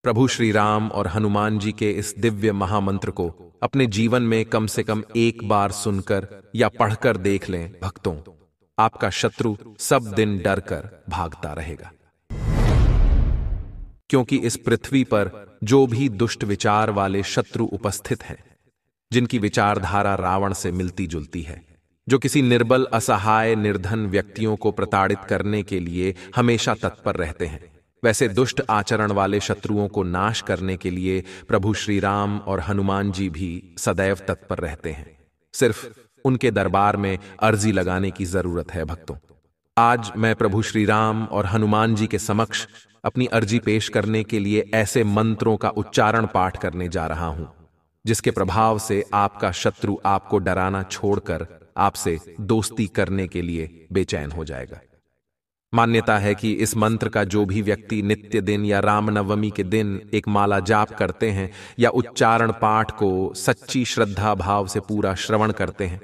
प्रभु श्री राम और हनुमान जी के इस दिव्य महामंत्र को अपने जीवन में कम से कम एक बार सुनकर या पढ़कर देख लें भक्तों, आपका शत्रु सब दिन डर कर भागता रहेगा। क्योंकि इस पृथ्वी पर जो भी दुष्ट विचार वाले शत्रु उपस्थित हैं, जिनकी विचारधारा रावण से मिलती जुलती है, जो किसी निर्बल असहाय निर्धन व्यक्तियों को प्रताड़ित करने के लिए हमेशा तत्पर रहते हैं, वैसे दुष्ट आचरण वाले शत्रुओं को नाश करने के लिए प्रभु श्री राम और हनुमान जी भी सदैव तत्पर रहते हैं। सिर्फ उनके दरबार में अर्जी लगाने की जरूरत है भक्तों। आज मैं प्रभु श्री राम और हनुमान जी के समक्ष अपनी अर्जी पेश करने के लिए ऐसे मंत्रों का उच्चारण पाठ करने जा रहा हूं, जिसके प्रभाव से आपका शत्रु आपको डराना छोड़कर आपसे दोस्ती करने के लिए बेचैन हो जाएगा। मान्यता है कि इस मंत्र का जो भी व्यक्ति नित्य दिन या रामनवमी के दिन एक माला जाप करते हैं या उच्चारण पाठ को सच्ची श्रद्धा भाव से पूरा श्रवण करते हैं,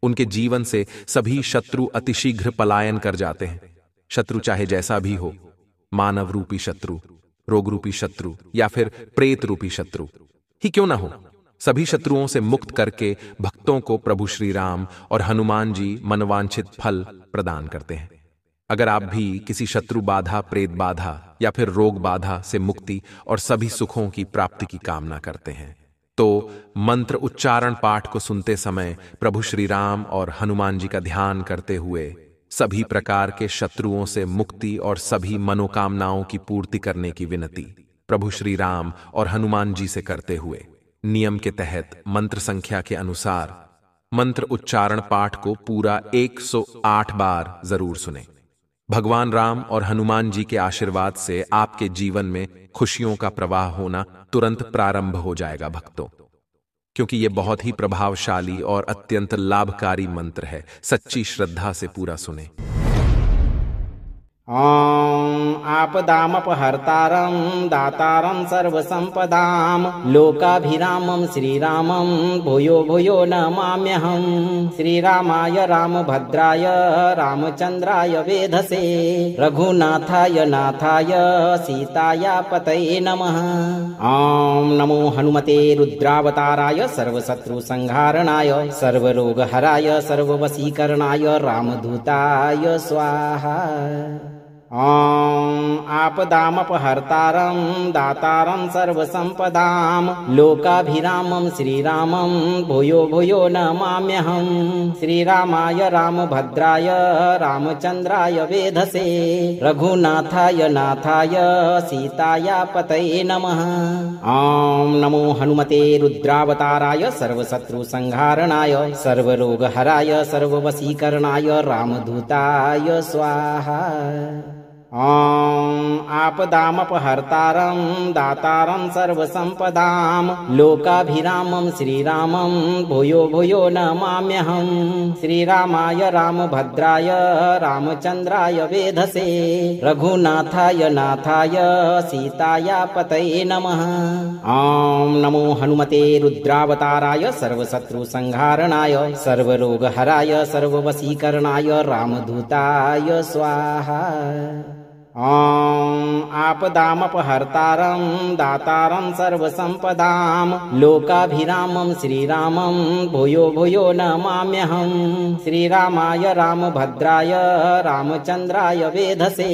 उनके जीवन से सभी शत्रु अतिशीघ्र पलायन कर जाते हैं। शत्रु चाहे जैसा भी हो, मानव रूपी शत्रु, रोग रूपी शत्रु या फिर प्रेत रूपी शत्रु ही क्यों ना हो, सभी शत्रुओं से मुक्त करके भक्तों को प्रभु श्री राम और हनुमान जी मनवांछित फल प्रदान करते हैं। अगर आप भी किसी शत्रु बाधा, प्रेत बाधा या फिर रोग बाधा से मुक्ति और सभी सुखों की प्राप्ति की कामना करते हैं, तो मंत्र उच्चारण पाठ को सुनते समय प्रभु श्री राम और हनुमान जी का ध्यान करते हुए सभी प्रकार के शत्रुओं से मुक्ति और सभी मनोकामनाओं की पूर्ति करने की विनती प्रभु श्री राम और हनुमान जी से करते हुए नियम के तहत मंत्र संख्या के अनुसार मंत्र उच्चारण पाठ को पूरा 108 बार जरूर सुने। भगवान राम और हनुमान जी के आशीर्वाद से आपके जीवन में खुशियों का प्रवाह होना तुरंत प्रारंभ हो जाएगा भक्तों, क्योंकि यह बहुत ही प्रभावशाली और अत्यंत लाभकारी मंत्र है। सच्ची श्रद्धा से पूरा सुने। ॐ आपदामपहर्तारं दातारं सर्वसंपदां लोकाभिरामं श्रीरामं भूयो भूयो नमाम्यहम्। श्रीरामाय रामभद्राय रामचन्द्राय वेधसे रघुनाथाय नाथाय सीताया पतये नमः। ॐ नमो हनुमते रुद्रावताराय सर्वशत्रुसंहारणाय सर्वरोगहराय सर्ववशीकरणाय रामदूताय स्वाहा। ॐ आपदामपहर्तारं दातारं सर्वसंपदां लोकाभिरामं श्रीरामं भूयो भूयो नमाम्यहम्। श्रीरामाय रामभद्राय रामचन्द्राय वेधसे रघुनाथाय नाथाय सीताया पतये नमः। ॐ नमो हनुमते रुद्रावताराय सर्वशत्रुसंहारणाय सर्वरोगहराय सर्ववशीकरणाय रामदूताय स्वाहा। ॐ आपदामपहर्तारं दातारं सर्वसंपदां लोकाभिरामं श्रीरामं भूयो भूयो नमाम्यहम्। श्रीरामाय रामभद्राय रामचन्द्राय वेधसे रघुनाथाय नाथाय सीताया पतये नमः। ॐ नमो हनुमते रुद्रावताराय सर्वशत्रुसंहारणाय सर्वरोगहराय सर्ववशीकरणाय रामदूताय स्वाहा। ॐ आपदामपहर्तारं दातारं सर्वसंपदां लोकाभिरामं श्रीरामं भूयो भूयो नमाम्यहम्। श्रीरामाय रामभद्राय रामचन्द्राय वेधसे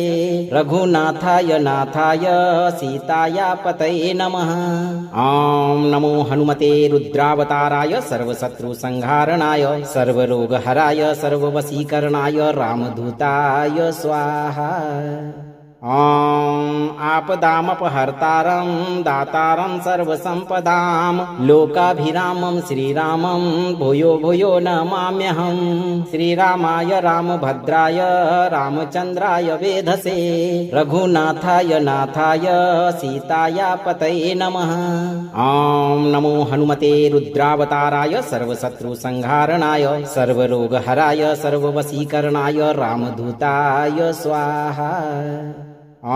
रघुनाथाय नाथाय सीताया पतये नमः। ॐ नमो हनुमते रुद्रावताराय सर्वशत्रुसंहारणाय सर्वरोगहराय सर्ववशीकरणाय रामदूताय स्वाहा। ॐ आपदामपहर्तारं दातारं सर्वसंपदां लोकाभिरामं श्रीरामं भूयो भूयो नमाम्यहम्। श्रीरामाय रामभद्राय रामचन्द्राय वेधसे रघुनाथाय नाथाय सीताया पतये नमः। ॐ नमो हनुमते रुद्रावताराय सर्वशत्रुसंहारणाय सर्वरोगहराय सर्ववशीकरणाय रामदूताय स्वाहा। ॐ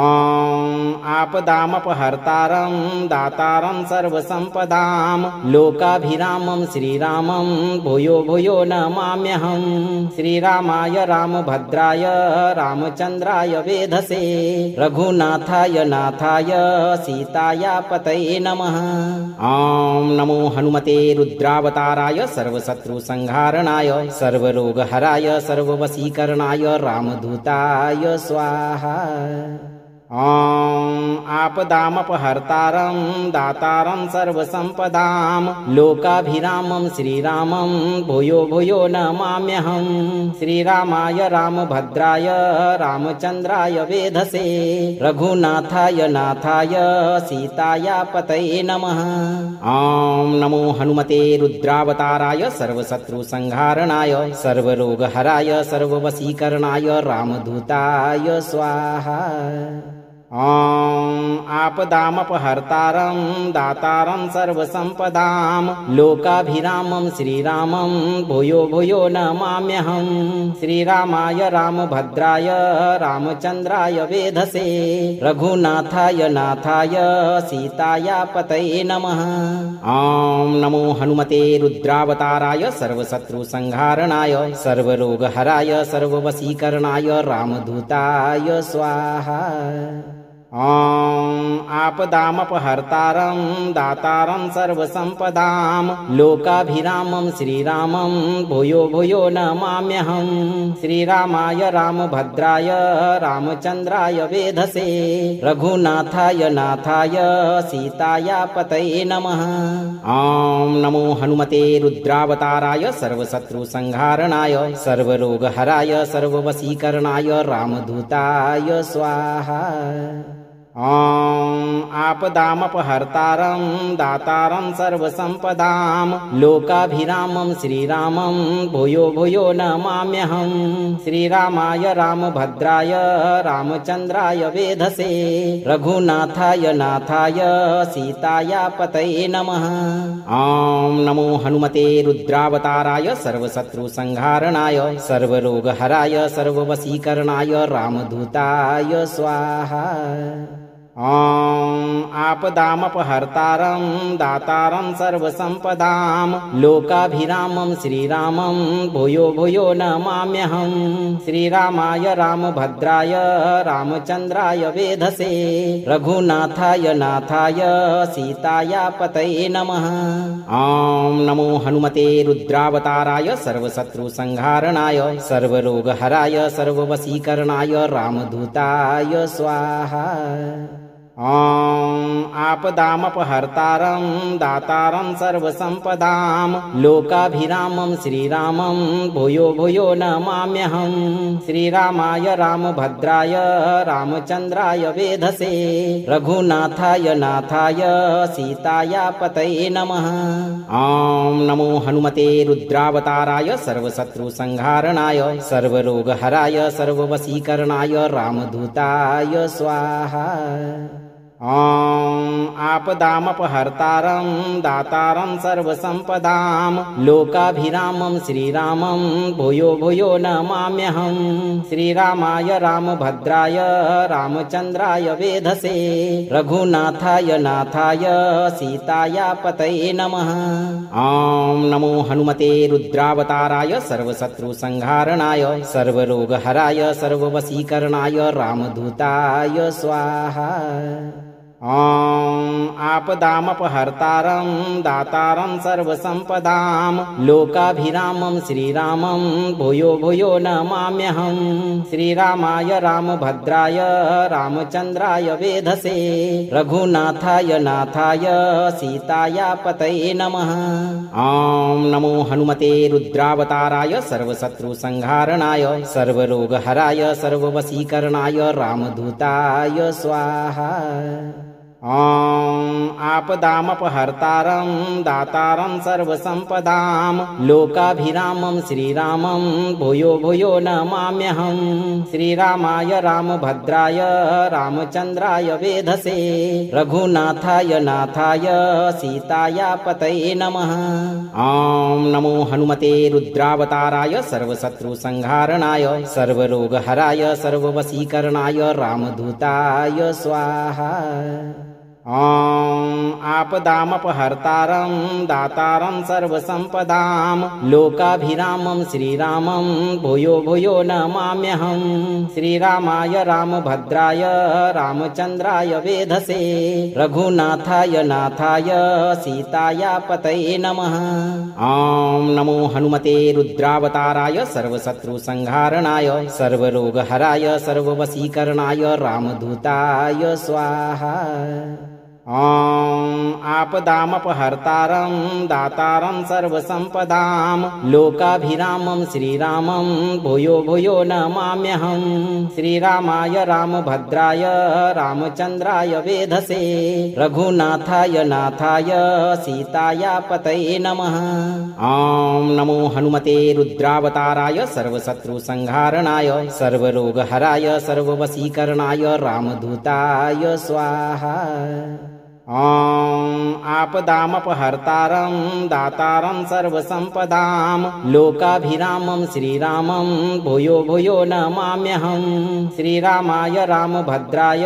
आपदामपहर्तारं दातारं सर्वसम्पदां लोकाभिरामं श्रीरामं भूयो भूयो नमाम्यहं श्रीरामाय रामभद्राय रामचन्द्राय वेधसे रघुनाथाय नाथाय सीताया पतये नमः। ॐ नमो हनुमते रुद्रावताराय सर्वशत्रुसंहारणाय सर्वरोगहराय सर्ववशीकरणाय रामदूताय स्वाहा। ॐ आपदामपहर्तारं दातारं सर्वसम्पदां लोकाभिरामं श्रीरामं भूयो भूयो नमाम्यहं श्रीरामाय रामभद्राय रामचन्द्राय वेधसे रघुनाथाय नाथाय सीताया पतये नमः। ॐ नमो हनुमते रुद्रावताराय सर्वशत्रुसंहारणाय सर्वरोगहराय सर्ववशीकरणाय रामदूताय स्वाहा। ॐ आपदामपहर्तारं दातारं सर्वसम्पदां लोकाभिरामं श्रीरामं भूयो भूयो नमाम्यहं श्रीरामाय रामभद्राय रामचन्द्राय वेधसे रघुनाथाय नाथाय सीताया पतये नमः। ॐ नमो हनुमते रुद्रावताराय सर्वशत्रुसंहारणाय सर्वरोगहराय सर्ववशीकरणाय रामदूताय स्वाहा। ॐ आपदामपहर्तारं दातारं सर्वसम्पदां लोकाभिरामं श्रीरामं भूयो भूयो नमाम्यहं श्रीरामाय रामभद्राय रामचन्द्राय वेधसे रघुनाथाय नाथाय सीताया पतये नमः। ॐ नमो हनुमते रुद्रावताराय सर्वशत्रुसंहारणाय सर्वरोगहराय सर्ववशीकरणाय रामदूताय स्वाहा। ॐ आपदामपहर्तारं दातारं सर्वसम्पदां लोकाभिरामं श्रीरामं भूयो भूयो नमाम्यहं श्रीरामाय रामभद्राय रामचन्द्राय वेधसे रघुनाथाय नाथाय सीताया पतये नमः। ॐ नमो हनुमते रुद्रावताराय सर्वशत्रुसंहारणाय सर्वरोगहराय सर्ववशीकरणाय रामदूताय स्वाहा। ॐ आपदामपहर्तारं दातारं सर्वसम्पदां लोकाभिरामं श्रीरामं भूयो भूयो नमाम्यहं श्रीरामाय रामभद्राय रामचन्द्राय वेधसे रघुनाथाय नाथाय सीताया पतये नमः। ॐ नमो हनुमते रुद्रावताराय सर्वशत्रुसंहारणाय सर्वरोगहराय सर्ववशीकरणाय रामदूताय स्वाहा। ॐ आपदामपहर्तारं दातारं सर्वसम्पदां लोकाभिरामं श्रीरामं भूयो भूयो नमाम्यहं श्रीरामाय रामभद्राय रामचन्द्राय वेधसे रघुनाथाय नाथाय सीताया पतये नमः। ॐ नमो हनुमते रुद्रावताराय सर्वशत्रुसंहारणाय सर्वरोगहराय सर्ववशीकरणाय रामदूताय स्वाहा। ॐ आपदामपहर्तारं दातारं सर्वसम्पदां लोकाभिरामं श्रीरामं भूयो भूयो नमाम्यहं श्रीरामाय रामभद्राय रामचन्द्राय वेधसे रघुनाथाय नाथाय सीताया पतये नमः। ॐ नमो हनुमते रुद्रावताराय सर्वशत्रुसंहारणाय सर्वरोगहराय सर्ववशीकरणाय रामदूताय स्वाहा। ॐ आपदामपहर्तारं दातारं सर्वसम्पदां लोकाभिरामं श्रीरामं भूयो भूयो नमाम्यहं श्रीरामाय रामभद्राय रामचन्द्राय वेधसे रघुनाथाय नाथाय सीताया पतये नमः। ॐ नमो हनुमते रुद्रावताराय सर्वशत्रुसंहारणाय सर्वरोगहराय सर्ववशीकरणाय रामदूताय स्वाहा। ॐ आपदामपहर्तारं दातारं सर्वसम्पदां लोकाभिरामं श्रीरामं भूयो भूयो नमाम्यहं श्रीरामाय रामभद्राय रामचन्द्राय वेधसे रघुनाथाय नाथाय सीताया पतये नमः। ॐ नमो हनुमते रुद्रावताराय सर्वशत्रुसंहारणाय सर्वरोगहराय सर्ववशीकरणाय रामदूताय स्वाहा। ॐ आपदामपहर्तारं दातारं सर्वसम्पदां लोकाभिरामं श्रीरामं भूयो भूयो नमाम्यहं श्रीरामाय रामभद्राय रामचन्द्राय वेधसे रघुनाथाय नाथाय सीताया पतये नमः। ॐ नमो हनुमते रुद्रावताराय सर्वशत्रुसंहारणाय सर्वरोगहराय सर्ववशीकरणाय रामदूताय स्वाहा। ॐ आपदामपहर्तारं दातारं सर्वसम्पदां लोकाभिरामं श्रीरामं भूयो भूयो नमाम्यहं श्रीरामाय रामभद्राय रामचन्द्राय वेधसे रघुनाथाय नाथाय सीताया पतये नमः। ॐ नमो हनुमते रुद्रावताराय सर्वशत्रुसंहारणाय सर्वरोगहराय सर्ववशीकरणाय रामदूताय स्वाहा। ॐ आपदामपहर्तारं दातारं सर्वसम्पदां लोकाभिरामं श्रीरामं भूयो भूयो नमाम्यहं श्रीरामाय रामभद्राय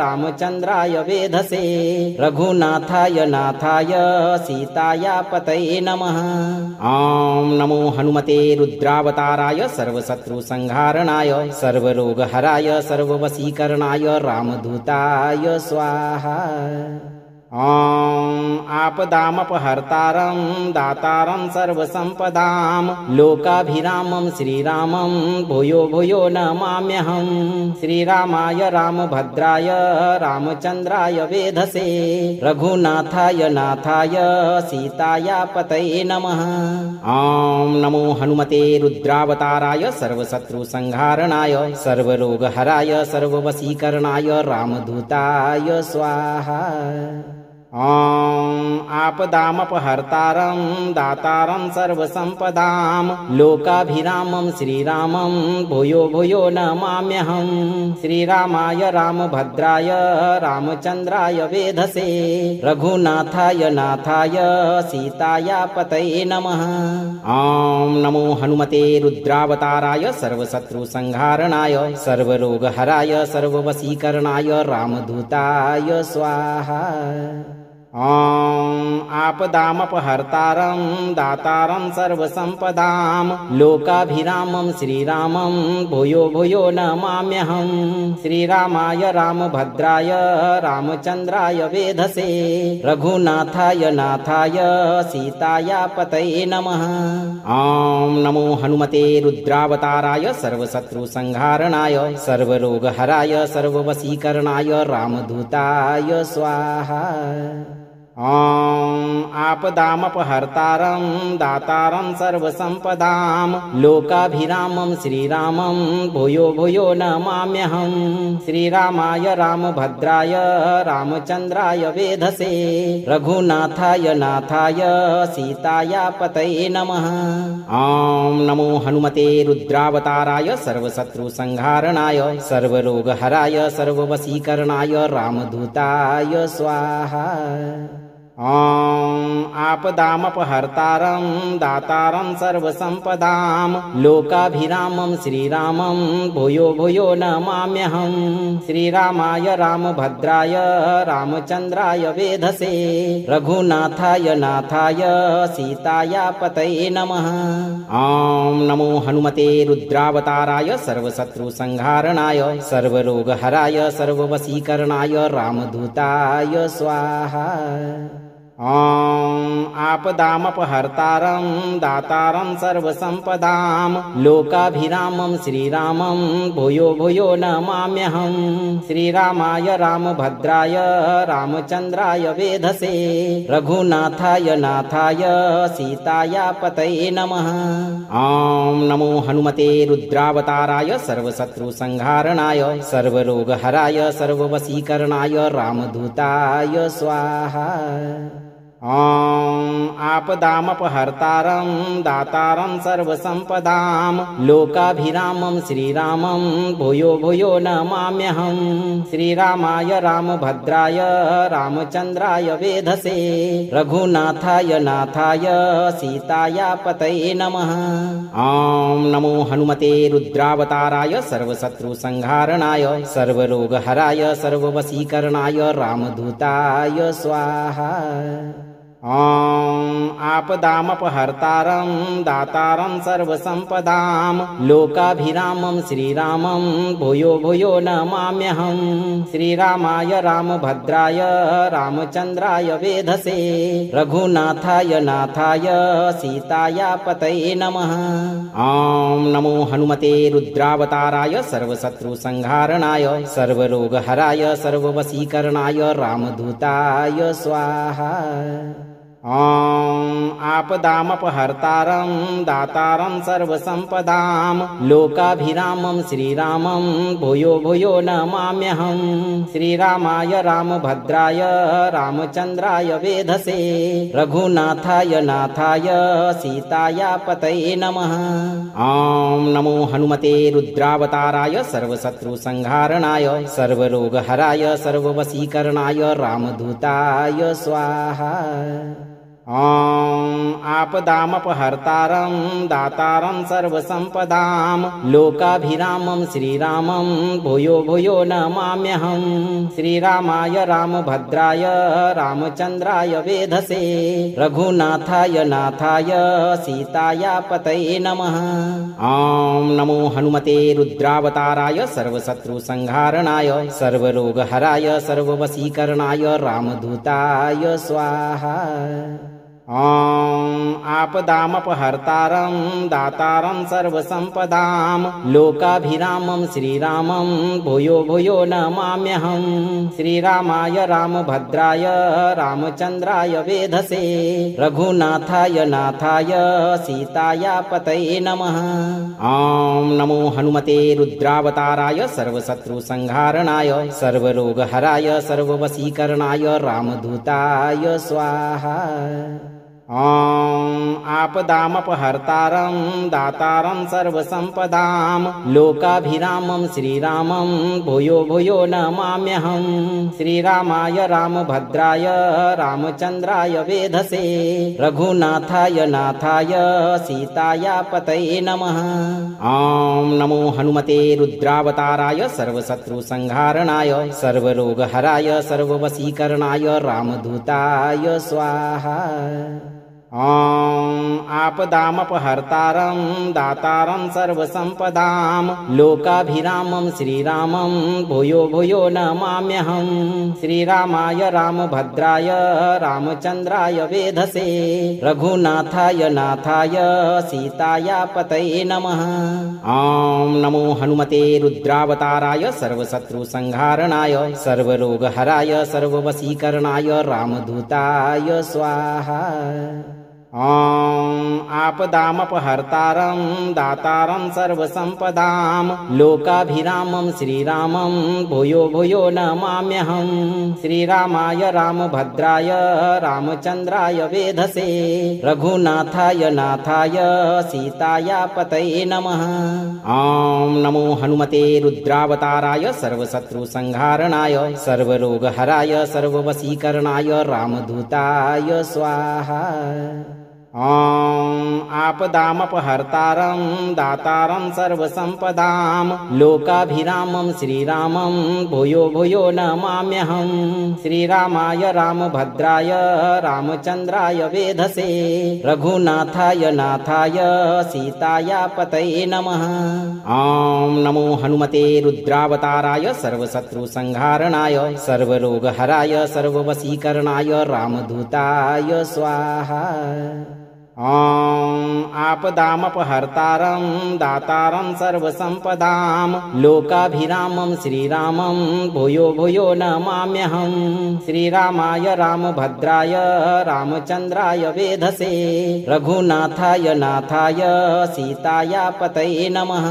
रामचन्द्राय वेधसे रघुनाथाय नाथाय सीताया पतये नमः। ॐ नमो हनुमते रुद्रावताराय सर्वशत्रुसंहारणाय सर्वरोगहराय सर्ववशीकरणाय रामदूताय स्वाहा। ॐ आपदामपहर्तारं दातारं सर्वसम्पदां लोकाभिरामं श्रीरामं भूयो भूयो नमाम्यहं श्रीरामाय रामभद्राय रामचन्द्राय वेधसे रघुनाथाय नाथाय सीताया पतये नमः। ॐ नमो हनुमते रुद्रावताराय सर्वशत्रुसंहारणाय सर्वरोगहराय सर्ववशीकरणाय रामदूताय स्वाहा। ॐ आपदामपहर्तारं दातारं सर्वसम्पदां लोकाभिरामं श्रीरामं भूयो भूयो नमाम्यहं श्रीरामाय रामभद्राय रामचन्द्राय वेधसे रघुनाथाय नाथाय सीताया पतये नमः। ॐ नमो हनुमते रुद्रावताराय सर्वशत्रुसंहारणाय सर्वरोगहराय सर्ववशीकरणाय रामदूताय स्वाहा। ॐ आपदामपहर्तारं दातारं सर्वसम्पदां लोकाभिरामं श्रीरामं भूयो भूयो नमाम्यहं श्रीरामाय रामभद्राय रामचन्द्राय वेधसे रघुनाथाय नाथाय सीताया पतये नमः। ॐ नमो हनुमते रुद्रावताराय सर्वशत्रुसंहारणाय सर्वरोगहराय सर्ववशीकरणाय रामदूताय स्वाहा। ॐ आपदामपहर्तारं दातारं सर्वसम्पदां लोकाभिरामं श्रीरामं भूयो भूयो नमाम्यहं श्रीरामाय रामभद्राय रामचन्द्राय वेधसे रघुनाथाय नाथाय सीताया पतये नमः। ॐ नमो हनुमते रुद्रावताराय सर्वशत्रुसंहारणाय सर्वरोगहराय सर्ववशीकरणाय रामदूताय स्वाहा। ॐ आपदामपहर्तारं दातारं सर्वसम्पदां लोकाभिरामं श्रीरामं भूयो भूयो नमाम्यहं श्रीरामाय रामभद्राय रामचन्द्राय वेधसे रघुनाथाय नाथाय सीताया पतये नमः। ॐ नमो हनुमते रुद्रावताराय सर्वशत्रुसंहारणाय सर्वरोगहराय सर्ववशीकरणाय रामदूताय स्वाहा। ॐ आपदामपहर्तारं दातारं सर्वसम्पदां लोकाभिरामं श्रीरामं भूयो भूयो नमाम्यहं श्रीरामाय रामभद्राय रामचन्द्राय वेधसे रघुनाथाय नाथाय सीताया पतये नमः। ॐ नमो हनुमते रुद्रावताराय सर्वशत्रुसंहारणाय सर्वरोगहराय सर्ववशीकरणाय रामदूताय स्वाहा। ॐ आपदामपहर्तारं दातारं सर्वसम्पदां लोकाभिरामं श्रीरामं भूयो भूयो नमाम्यहं श्रीरामाय रामभद्राय रामचन्द्राय वेधसे रघुनाथाय नाथाय सीताया पतये नमः। ॐ नमो हनुमते रुद्रावताराय सर्वशत्रुसंहारणाय सर्वरोगहराय सर्ववशीकरणाय रामदूताय स्वाहा। ॐ आपदामपहर्तारं दातारं सर्वसम्पदां लोकाभिरामं श्रीरामं भूयो भूयो नमाम्यहं श्रीरामाय रामभद्राय रामचन्द्राय वेधसे रघुनाथाय नाथाय सीताया पतये नमः। ॐ नमो हनुमते रुद्रावताराय सर्वशत्रुसंहारणाय सर्वरोगहराय सर्ववशीकरणाय रामदूताय स्वाहा। ॐ आपदामपहर्तारं दातारं सर्वसम्पदां लोकाभिरामं श्रीरामं भूयो भूयो नमाम्यहं श्रीरामाय रामभद्राय रामचन्द्राय वेधसे रघुनाथाय नाथाय सीताया पतये नमः। ॐ नमो हनुमते रुद्रावताराय सर्वशत्रुसंहारणाय सर्वरोगहराय सर्ववशीकरणाय रामदूताय स्वाहा। ॐ आपदामपहर्तारं दातारं सर्वसम्पदां लोकाभिरामं श्रीरामं भूयो भूयो नमाम्यहं श्रीरामाय रामभद्राय रामचन्द्राय वेधसे रघुनाथाय नाथाय सीताया पतये नमः। ॐ नमो हनुमते रुद्रावताराय सर्वशत्रुसंहारणाय सर्वरोगहराय सर्ववशीकरणाय रामदूताय स्वाहा। ॐ आपदामपहर्तारं दातारं सर्वसम्पदां लोकाभिरामं श्रीरामं भूयो भूयो नमाम्यहं श्रीरामाय रामभद्राय रामचन्द्राय वेधसे रघुनाथाय नाथाय सीताया पतये नमः। ॐ नमो हनुमते रुद्रावताराय सर्वशत्रुसंहारणाय सर्वरोगहराय सर्ववशीकरणाय रामदूताय स्वाहा। ॐ आपदामपहर्तारं दातारं सर्वसम्पदां लोकाभिरामं श्रीरामं भूयो भूयो नमाम्यहं श्रीरामाय रामभद्राय रामचन्द्राय वेधसे रघुनाथाय नाथाय सीताया पतये नमः। ॐ नमो हनुमते रुद्रावताराय सर्वशत्रुसंहारणाय सर्वरोगहराय सर्ववशीकरणाय रामदूताय स्वाहा। ॐ आपदामपहर्तारं दातारं सर्वसम्पदां लोकाभिरामं श्रीरामं भूयो भूयो नमाम्यहं श्रीरामाय रामभद्राय रामचन्द्राय वेधसे रघुनाथाय नाथाय सीताया पतये नमः। ॐ नमो हनुमते रुद्रावताराय सर्वशत्रुसंहारणाय सर्वरोगहराय सर्ववशीकरणाय रामदूताय स्वाहा। ॐ आपदामपहर्तारं दातारं सर्वसम्पदां लोकाभिरामं श्रीरामं भूयो भूयो नमाम्यहं श्रीरामाय रामभद्राय रामचन्द्राय वेधसे रघुनाथाय नाथाय सीताया पतये नमः। ॐ नमो हनुमते रुद्रावताराय सर्वशत्रुसंहारणाय सर्वरोगहराय सर्ववशीकरणाय रामदूताय स्वाहा। ॐ आपदामपहर्तारं दातारं सर्वसम्पदां लोकाभिरामं श्रीरामं भूयो भूयो नमाम्यहं श्रीरामाय रामभद्राय रामचन्द्राय वेधसे रघुनाथाय नाथाय सीताया पतये नमः। ॐ नमो हनुमते रुद्रावताराय सर्वशत्रुसंहारणाय सर्वरोगहराय सर्ववशीकरणाय रामदूताय स्वाहा। ॐ आपदामपहर्तारं दातारं सर्वसम्पदां लोकाभिरामं श्रीरामं भूयो भूयो नमाम्यहं श्रीरामाय रामभद्राय रामचन्द्राय वेधसे रघुनाथाय नाथाय सीताया पतये नमः।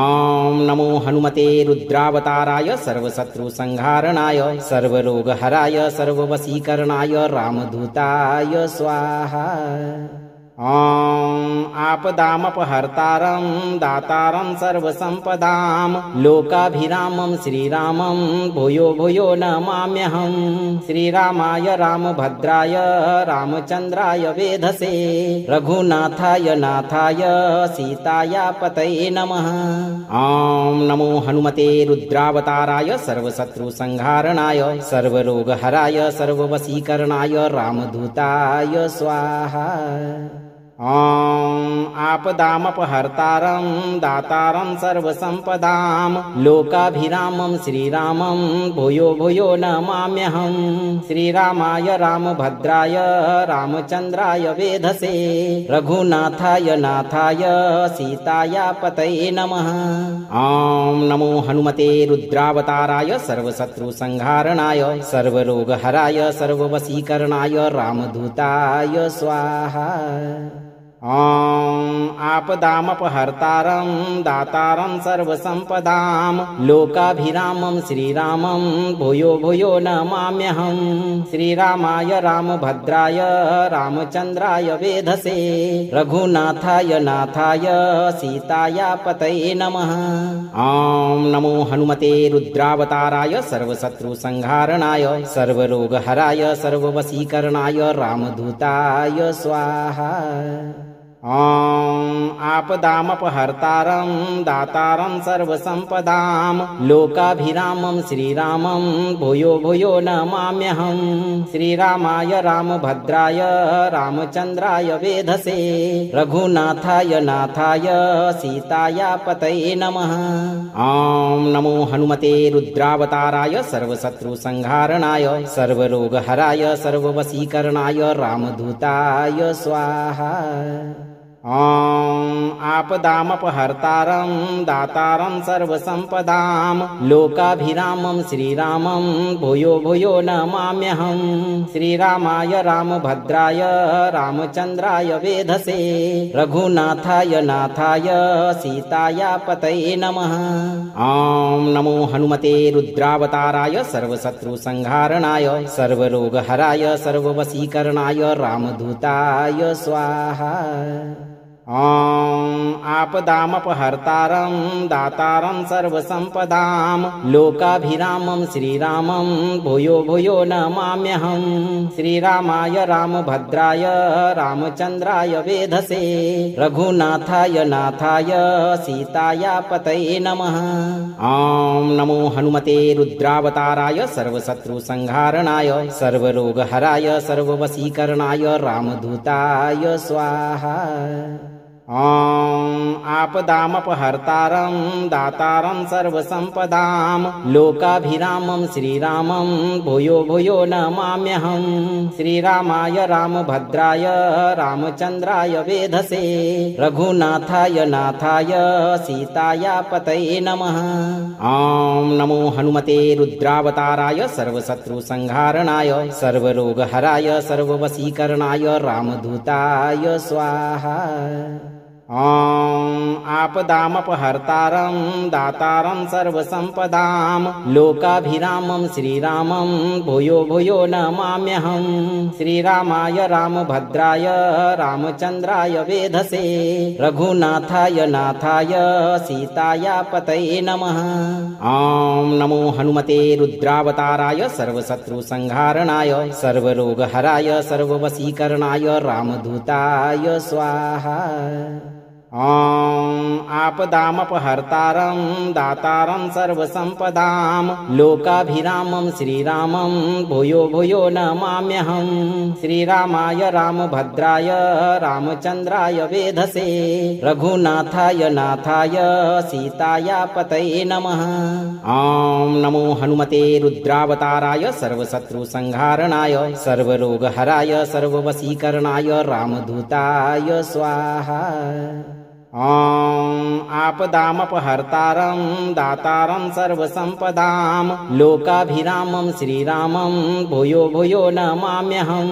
ॐ नमो हनुमते रुद्रावताराय सर्वशत्रुसंहारणाय सर्वरोगहराय सर्ववशीकरणाय रामदूताय स्वाहा। ॐ आपदामपहर्तारं दातारं सर्वसम्पदां लोकाभिरामं श्रीरामं भूयो भूयो नमाम्यहं श्रीरामाय रामभद्राय रामचन्द्राय वेधसे रघुनाथाय नाथाय सीताया पतये नमः। ॐ नमो हनुमते रुद्रावताराय सर्वशत्रुसंहारणाय सर्वरोगहराय सर्ववशीकरणाय रामदूताय स्वाहा। ॐ आपदामपहर्तारं दातारं सर्वसम्पदां लोकाभिरामं श्रीरामं भूयो भूयो नमाम्यहं श्रीरामाय रामभद्राय रामचन्द्राय वेधसे रघुनाथाय नाथाय सीताया पतये नमः। ॐ नमो हनुमते रुद्रावताराय सर्वशत्रुसंहारणाय सर्वरोगहराय सर्ववशीकरणाय रामदूताय स्वाहा। ॐ आपदामपहर्तारं दातारं सर्वसम्पदां लोकाभिरामं श्रीरामं भूयो भूयो नमाम्यहं श्रीरामाय रामभद्राय रामचन्द्राय वेधसे रघुनाथाय नाथाय सीताया पतये नमः। ॐ नमो हनुमते रुद्रावताराय सर्वशत्रुसंहारणाय सर्वरोगहराय सर्ववशीकरणाय रामदूताय स्वाहा। ॐ आपदामपहर्तारं दातारं सर्वसम्पदां लोकाभिरामं श्रीरामं भूयो भूयो नमाम्यहं श्रीरामाय रामभद्राय रामचन्द्राय वेधसे रघुनाथाय नाथाय सीताया पतये नमः। ॐ नमो हनुमते रुद्रावताराय सर्वशत्रुसंहारणाय सर्वरोगहराय सर्ववशीकरणाय रामदूताय स्वाहा। ॐ आपदामपहर्तारं दातारं सर्वसम्पदां लोकाभिरामं श्रीरामं भूयो भूयो नमाम्यहं श्रीरामाय रामभद्राय रामचन्द्राय वेधसे रघुनाथाय नाथाय सीताया पतये नमः। ॐ नमो हनुमते रुद्रावताराय सर्वशत्रुसंहारणाय सर्वरोगहराय सर्ववशीकरणाय रामदूताय स्वाहा। ॐ आपदामपहर्तारं दातारं सर्वसम्पदां लोकाभिरामं श्रीरामं भूयो भूयो नमाम्यहं श्रीरामाय रामभद्राय रामचन्द्राय वेधसे रघुनाथाय नाथाय सीताया पतये नमः। ॐ नमो हनुमते रुद्रावताराय सर्वशत्रुसंहारणाय सर्वरोगहराय सर्ववशीकरणाय रामदूताय स्वाहा। ॐ आपदामपहर्तारं दातारं सर्वसम्पदां लोकाभिरामं श्रीरामं भूयो भूयो नमाम्यहं श्रीरामाय रामभद्राय रामचन्द्राय वेधसे रघुनाथाय नाथाय सीताया पतये नमः। ॐ नमो हनुमते रुद्रावताराय सर्वशत्रुसंहारणाय सर्वरोगहराय सर्ववशीकरणाय रामदूताय स्वाहा। ॐ आपदामपहर्तारं दातारं सर्वसम्पदां लोकाभिरामं श्रीरामं भूयो भूयो नमाम्यहं श्रीरामाय रामभद्राय रामचन्द्राय वेधसे रघुनाथाय नाथाय सीताया पतये नमः। ॐ नमो हनुमते रुद्रावताराय सर्वशत्रुसंहारणाय सर्वरोगहराय सर्ववशीकरणाय रामदूताय स्वाहा। ॐ आपदामपहर्तारं दातारं सर्वसम्पदां लोकाभिरामं श्रीरामं भूयो भूयो नमाम्यहं श्रीरामाय रामभद्राय रामचन्द्राय वेधसे रघुनाथाय नाथाय सीताया पतये नमः। ॐ नमो हनुमते रुद्रावताराय सर्वशत्रुसंहारणाय सर्वरोगहराय सर्ववशीकरणाय रामदूताय स्वाहा। ॐ आपदामपहर्तारं दातारं सर्वसम्पदां लोकाभिरामं श्रीरामं भूयो भूयो नमाम्यहं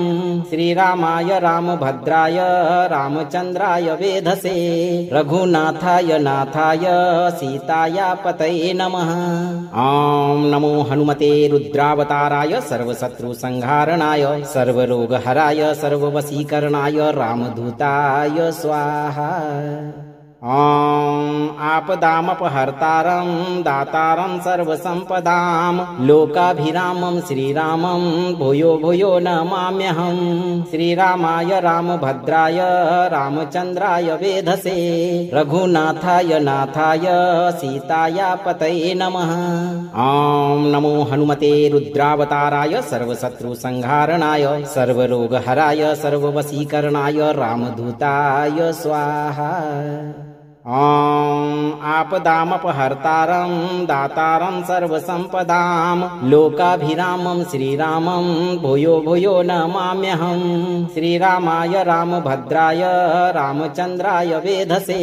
श्रीरामाय रामभद्राय रामचन्द्राय वेधसे रघुनाथाय नाथाय सीताया पतये नमः। ॐ नमो हनुमते रुद्रावताराय सर्वशत्रुसंहारणाय सर्वरोगहराय सर्ववशीकरणाय रामदूताय स्वाहा। ॐ आपदामपहर्तारं दातारं सर्वसम्पदां लोकाभिरामं श्रीरामं भूयो भूयो नमाम्यहं श्रीरामाय रामभद्राय रामचन्द्राय वेधसे रघुनाथाय नाथाय सीताया पतये नमः। ॐ नमो हनुमते रुद्रावताराय सर्वशत्रुसंहारणाय सर्वरोगहराय सर्ववशीकरणाय रामदूताय स्वाहा। ॐ आपदामपहर्तारं दातारं सर्वसम्पदां लोकाभिरामं श्रीरामं भूयो भूयो नमाम्यहं श्रीरामाय रामभद्राय रामचन्द्राय वेधसे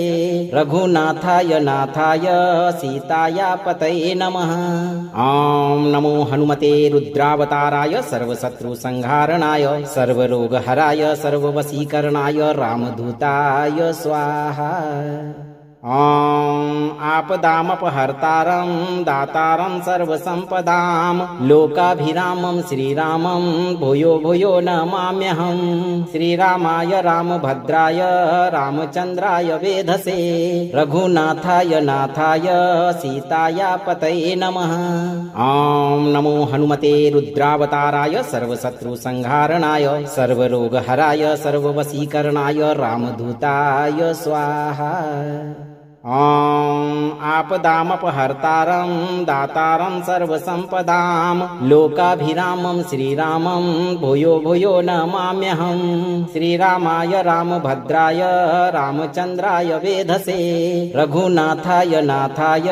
रघुनाथाय नाथाय सीताया पतये नमः। ॐ नमो हनुमते रुद्रावताराय सर्वशत्रुसंहारणाय सर्वरोगहराय सर्ववशीकरणाय रामदूताय स्वाहा। ॐ आपदामपहर्तारं दातारं सर्वसम्पदां लोकाभिरामं श्रीरामं भूयो भूयो नमाम्यहं श्रीरामाय रामभद्राय रामचन्द्राय वेधसे रघुनाथाय नाथाय सीताया पतये नमः। ॐ नमो हनुमते रुद्रावताराय सर्वशत्रुसंहारणाय सर्वरोगहराय सर्ववशीकरणाय रामदूताय स्वाहा। ॐ आपदामपहर्तारं दातारं सर्वसम्पदां लोकाभिरामं श्रीरामं भूयो भूयो नमाम्यहं श्रीरामाय रामभद्राय रामचन्द्राय वेधसे रघुनाथाय नाथाय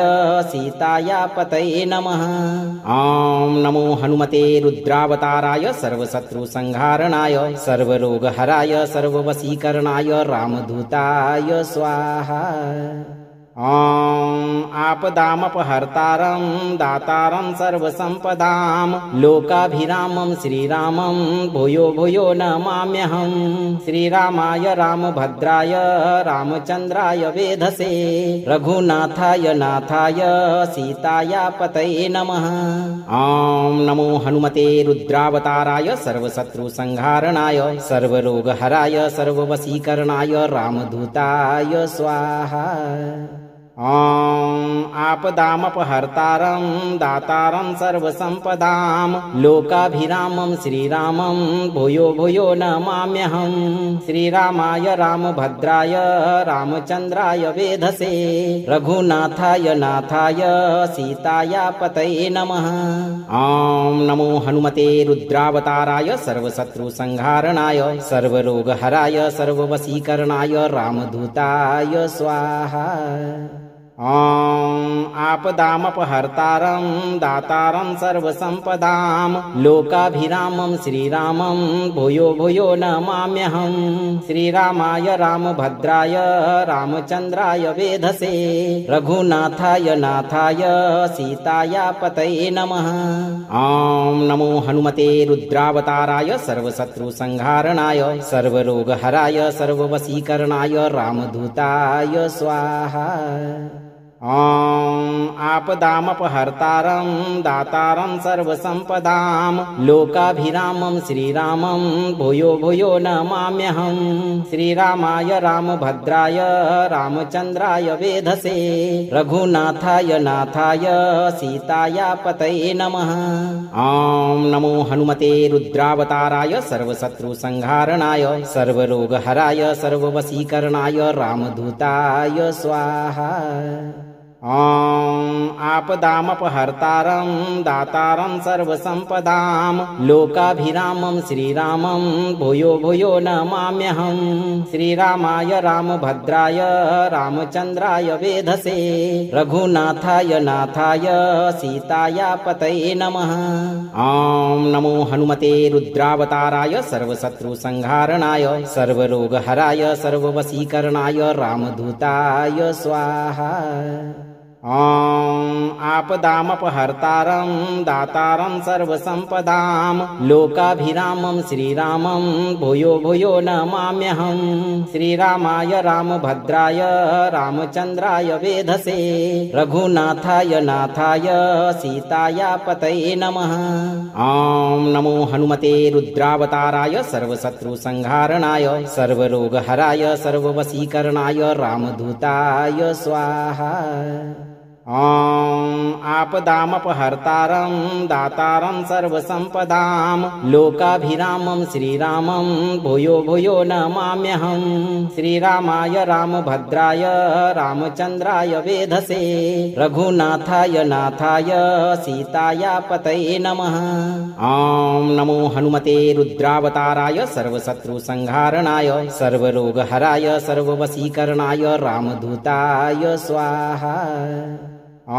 सीताया पतये नमः। ॐ नमो हनुमते रुद्रावताराय सर्वशत्रुसंहारणाय सर्वरोगहराय सर्ववशीकरणाय रामदूताय स्वाहा। ॐ आपदामपहर्तारं दातारं सर्वसम्पदां लोकाभिरामं श्रीरामं भूयो भूयो नमाम्यहं श्रीरामाय रामभद्राय रामचन्द्राय वेधसे रघुनाथाय नाथाय सीताया पतये नमः। ॐ नमो हनुमते रुद्रावताराय सर्वशत्रुसंहारणाय सर्वरोगहराय सर्ववशीकरणाय रामदूताय स्वाहा। ॐ आपदामपहर्तारं दातारं सर्वसम्पदां लोकाभिरामं श्रीरामं भूयो भूयो नमाम्यहं श्रीरामाय रामभद्राय रामचन्द्राय वेधसे रघुनाथाय नाथाय सीताया पतये नमः। ॐ नमो हनुमते रुद्रावताराय सर्वशत्रुसंहारणाय सर्वरोगहराय सर्ववशीकरणाय रामदूताय स्वाहा। ॐ आपदामपहर्तारं दातारं सर्वसम्पदां लोकाभिरामं श्रीरामं भूयो भूयो नमाम्यहं श्रीरामाय रामभद्राय रामचन्द्राय वेधसे रघुनाथाय नाथाय सीताया पतये नमः। ॐ नमो हनुमते रुद्रावताराय सर्वशत्रुसंहारणाय सर्वरोगहराय सर्ववशीकरणाय रामदूताय स्वाहा। ॐ आपदामपहर्तारं दातारं सर्वसम्पदां लोकाभिरामं श्रीरामं भूयो भूयो नमाम्यहं श्रीरामाय रामभद्राय रामचन्द्राय वेधसे रघुनाथाय नाथाय सीताया पतये नमः। ॐ नमो हनुमते रुद्रावताराय सर्वशत्रुसंहारणाय सर्वरोगहराय सर्ववशीकरणाय रामदूताय स्वाहा। ॐ आपदामपहर्तारं दातारं सर्वसम्पदां लोकाभिरामं श्रीरामं भूयो भूयो नमाम्यहं श्रीरामाय रामभद्राय रामचन्द्राय वेधसे रघुनाथाय नाथाय सीताया पतये नमः। ॐ नमो हनुमते रुद्रावताराय सर्वशत्रुसंहारणाय सर्वरोगहराय सर्ववशीकरणाय रामदूताय स्वाहा। ॐ आपदामपहर्तारं दातारं सर्वसम्पदां लोकाभिरामं श्रीरामं भूयो भूयो नमाम्यहं श्रीरामाय रामभद्राय रामचन्द्राय वेधसे रघुनाथाय नाथाय सीताया पतये नमः। ॐ नमो हनुमते रुद्रावताराय सर्वशत्रुसंहारणाय सर्वरोगहराय सर्ववशीकरणाय रामदूताय स्वाहा। ॐ आपदामपहर्तारं दातारं सर्वसम्पदां लोकाभिरामं श्रीरामं भूयो भूयो नमाम्यहं श्रीरामाय रामभद्राय रामचन्द्राय वेधसे रघुनाथाय नाथाय सीताया पतये नमः। ॐ नमो हनुमते रुद्रावताराय सर्वशत्रुसंहारणाय सर्वरोगहराय सर्ववशीकरणाय रामदूताय स्वाहा। ॐ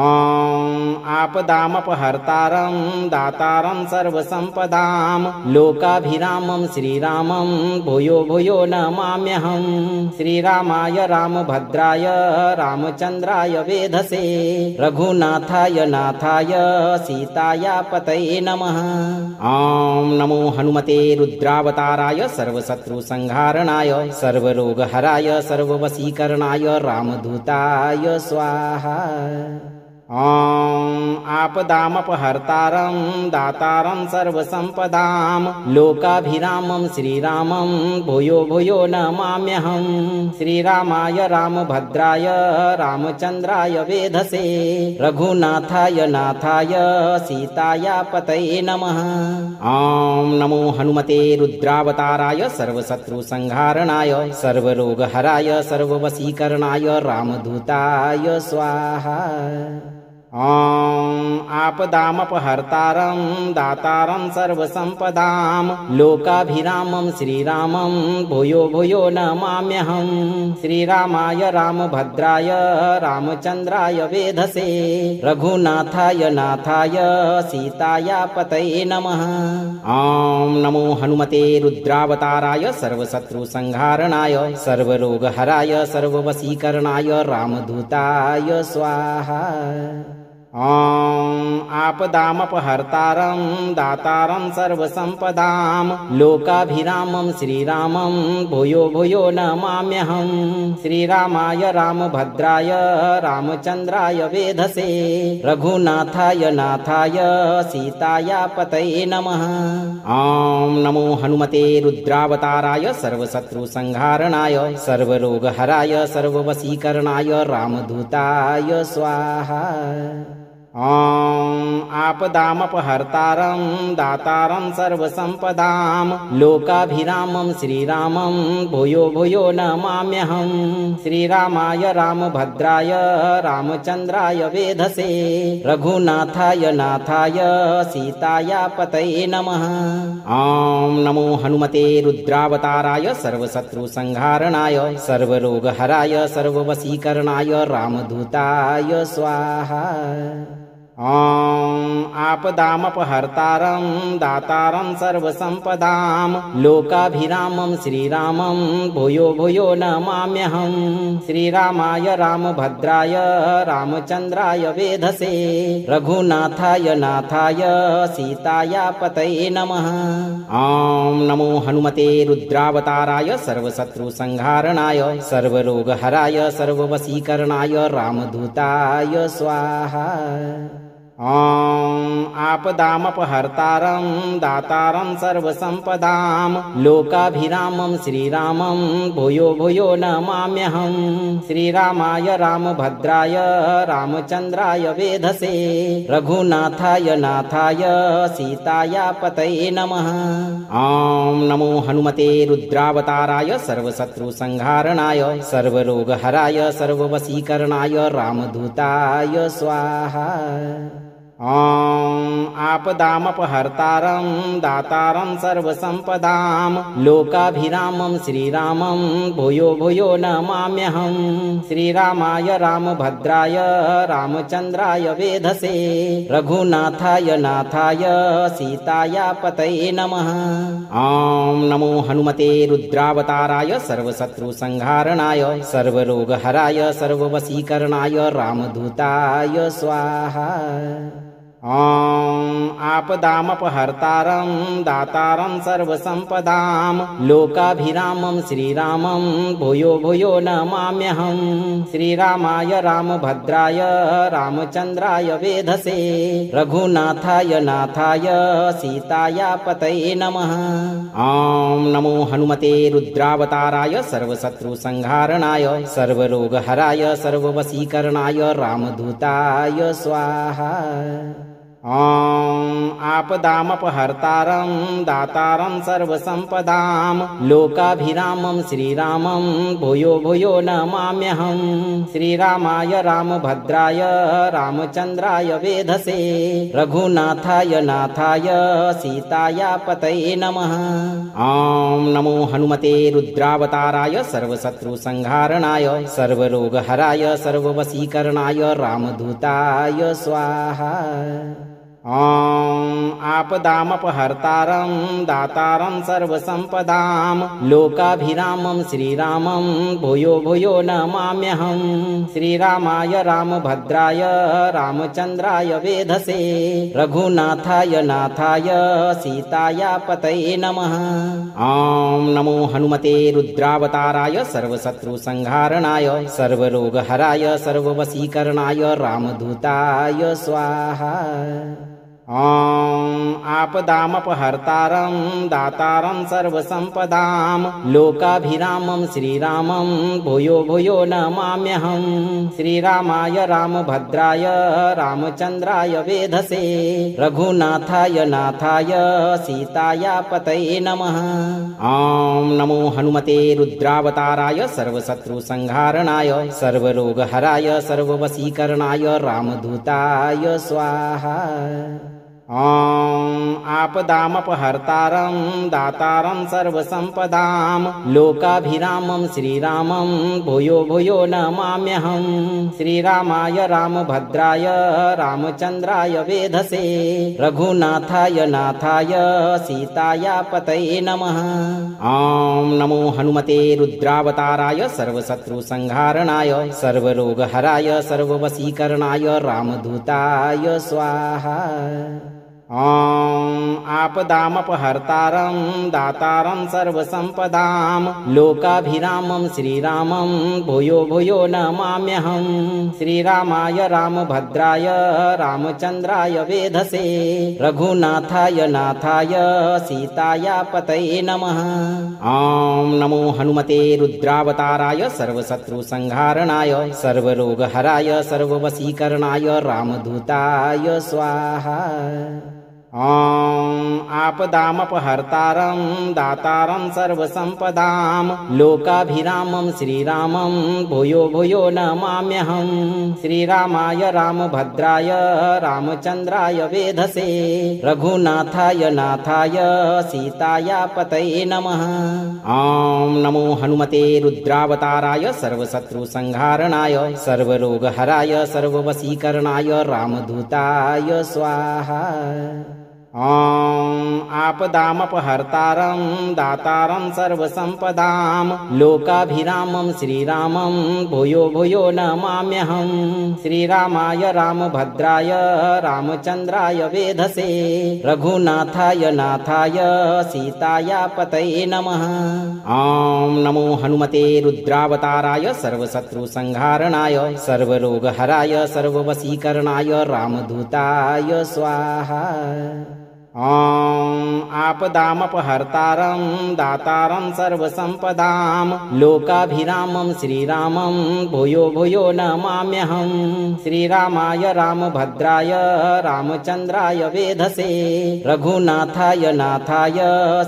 आपदामपहर्तारं दातारं सर्वसम्पदां लोकाभिरामं श्रीरामं भूयो भूयो नमाम्यहं श्रीरामाय रामभद्राय रामचन्द्राय वेधसे रघुनाथाय नाथाय सीताया पतये नमः। ॐ नमो हनुमते रुद्रावताराय सर्वशत्रुसंहारणाय सर्वरोगहराय सर्ववशीकरणाय रामदूताय स्वाहा। ॐ आपदामपहर्तारं दातारं सर्वसम्पदां लोकाभिरामं श्रीरामं भूयो भूयो नमाम्यहं श्रीरामाय रामभद्राय रामचन्द्राय वेधसे रघुनाथाय नाथाय सीताया पतये नमः। ॐ नमो हनुमते रुद्रावताराय सर्वशत्रुसंहारणाय सर्वरोगहराय सर्ववशीकरणाय रामदूताय स्वाहा। ॐ आपदामपहर्तारं दातारं सर्वसम्पदां लोकाभिरामं श्रीरामं भूयो भूयो नमाम्यहं श्रीरामाय रामभद्राय रामचन्द्राय वेधसे रघुनाथाय नाथाय सीताया पतये नमः। ॐ नमो हनुमते रुद्रावताराय सर्वशत्रुसंहारणाय सर्वरोगहराय सर्ववशीकरणाय रामदूताय स्वाहा। ॐ आपदामपहर्तारं दातारं सर्वसम्पदां लोकाभिरामं श्रीरामं भूयो भूयो नमाम्यहं श्रीरामाय रामभद्राय रामचन्द्राय वेधसे रघुनाथाय नाथाय सीताया पतये नमः। ॐ नमो हनुमते रुद्रावताराय सर्वशत्रुसंहारणाय सर्वरोगहराय सर्ववशीकरणाय रामदूताय स्वाहा। ॐ आपदामपहर्तारं दातारं सर्वसम्पदां लोकाभिरामं श्रीरामं भूयो भूयो नमाम्यहं श्रीरामाय रामभद्राय रामचन्द्राय वेधसे रघुनाथाय नाथाय सीताया पतये नमः। ॐ नमो हनुमते रुद्रावताराय सर्वशत्रुसंहारणाय सर्वरोगहराय सर्ववशीकरणाय रामदूताय स्वाहा। ॐ आपदामपहर्तारं दातारं सर्वसम्पदां लोकाभिरामं श्रीरामं भूयो भूयो नमाम्यहं श्रीरामाय रामभद्राय रामचन्द्राय वेधसे रघुनाथाय नाथाय सीताया पतये नमः। ॐ नमो हनुमते रुद्रावताराय सर्वशत्रुसंहारणाय सर्वरोगहराय सर्ववशीकरणाय रामदूताय स्वाहा। ॐ आपदामपहर्तारं दातारं सर्वसम्पदां लोकाभिरामं श्रीरामं भूयो भूयो नमाम्यहं श्रीरामाय रामभद्राय रामचन्द्राय वेधसे रघुनाथाय नाथाय सीताया पतये नमः। ॐ नमो हनुमते रुद्रावताराय सर्वशत्रुसंहारणाय सर्वरोगहराय सर्ववशीकरणाय रामदूताय स्वाहा। ॐ आपदामपहर्तारं दातारं सर्वसम्पदां लोकाभिरामं श्रीरामं भूयो भूयो नमाम्यहं श्रीरामाय रामभद्राय रामचन्द्राय वेधसे रघुनाथाय नाथाय सीताया पतये नमः। ॐ नमो हनुमते रुद्रावताराय सर्वशत्रुसंहारणाय सर्वरोगहराय सर्ववशीकरणाय रामदूताय स्वाहा। ॐ आपदामपहर्तारं दातारं सर्वसम्पदां लोकाभिरामं श्रीरामं भूयो भूयो नमाम्यहं श्रीरामाय रामभद्राय रामचन्द्राय वेधसे रघुनाथाय नाथाय सीताया पतये नमः। ॐ नमो हनुमते रुद्रावताराय सर्वशत्रुसंहारणाय सर्वरोगहराय सर्ववशीकरणाय रामदूताय स्वाहा। ॐ आपदामपहर्तारं दातारं सर्वसम्पदां लोकाभिरामं श्रीरामं भूयो भूयो नमाम्यहं श्रीरामाय रामभद्राय रामचन्द्राय वेधसे रघुनाथाय नाथाय सीताया पतये नमः। ॐ नमो हनुमते रुद्रावताराय सर्वशत्रुसंहारणाय सर्वरोगहराय सर्ववशीकरणाय रामदूताय स्वाहा। ॐ आपदामपहर्तारं दातारं सर्वसम्पदां लोकाभिरामं श्रीरामं भूयो भूयो नमाम्यहं श्रीरामाय रामभद्राय रामचन्द्राय वेधसे रघुनाथाय नाथाय सीताया पतये नमः। ॐ नमो हनुमते रुद्रावताराय सर्वशत्रुसंहारणाय सर्वरोगहराय सर्ववशीकरणाय रामदूताय स्वाहा। ॐ आपदामपहर्तारं दातारं सर्वसम्पदां लोकाभिरामं श्रीरामं भूयो भूयो नमाम्यहं श्रीरामाय रामभद्राय रामचन्द्राय वेधसे रघुनाथाय नाथाय सीताया पतये नमः। ॐ नमो हनुमते रुद्रावताराय सर्वशत्रुसंहारणाय सर्वरोगहराय सर्ववशीकरणाय रामदूताय स्वाहा। ॐ आपदामपहर्तारं दातारं सर्वसम्पदां लोकाभिरामं श्रीरामं भूयो भूयो नमाम्यहं श्रीरामाय रामभद्राय रामचन्द्राय वेधसे रघुनाथाय नाथाय सीताया पतये नमः। ॐ नमो हनुमते रुद्रावताराय सर्वशत्रुसंहारणाय सर्वरोगहराय सर्ववशीकरणाय रामदूताय स्वाहा। ॐ आपदामपहर्तारं दातारं सर्वसम्पदां लोकाभिरामं श्रीरामं भूयो भूयो नमाम्यहं श्रीरामाय रामभद्राय रामचन्द्राय वेधसे रघुनाथाय नाथाय सीताया पतये नमः। ॐ नमो हनुमते रुद्रावताराय सर्वशत्रुसंहारणाय सर्वरोगहराय सर्ववशीकरणाय रामदूताय स्वाहा। ॐ आपदामपहर्तारं दातारं सर्वसम्पदां लोकाभिरामं श्रीरामं भूयो भूयो नमाम्यहं श्रीरामाय रामभद्राय रामचन्द्राय वेधसे रघुनाथाय नाथाय सीताया पतये नमः। ॐ नमो हनुमते रुद्रावताराय सर्वशत्रुसंहारणाय सर्वरोगहराय सर्ववशीकरणाय रामदूताय स्वाहा। ॐ आपदामपहर्तारं दातारं सर्वसम्पदां लोकाभिरामं श्रीरामं भूयो भूयो नमाम्यहं श्रीरामाय रामभद्राय रामचन्द्राय वेधसे रघुनाथाय नाथाय सीताया पतये नमः। ॐ नमो हनुमते रुद्रावताराय सर्वशत्रुसंहारणाय सर्वरोगहराय सर्ववशीकरणाय रामदूताय स्वाहा। ॐ आपदामपहर्तारं दातारं सर्वसम्पदां लोकाभिरामं श्रीरामं भूयो भूयो नमाम्यहं श्रीरामाय रामभद्राय रामचन्द्राय वेधसे रघुनाथाय नाथाय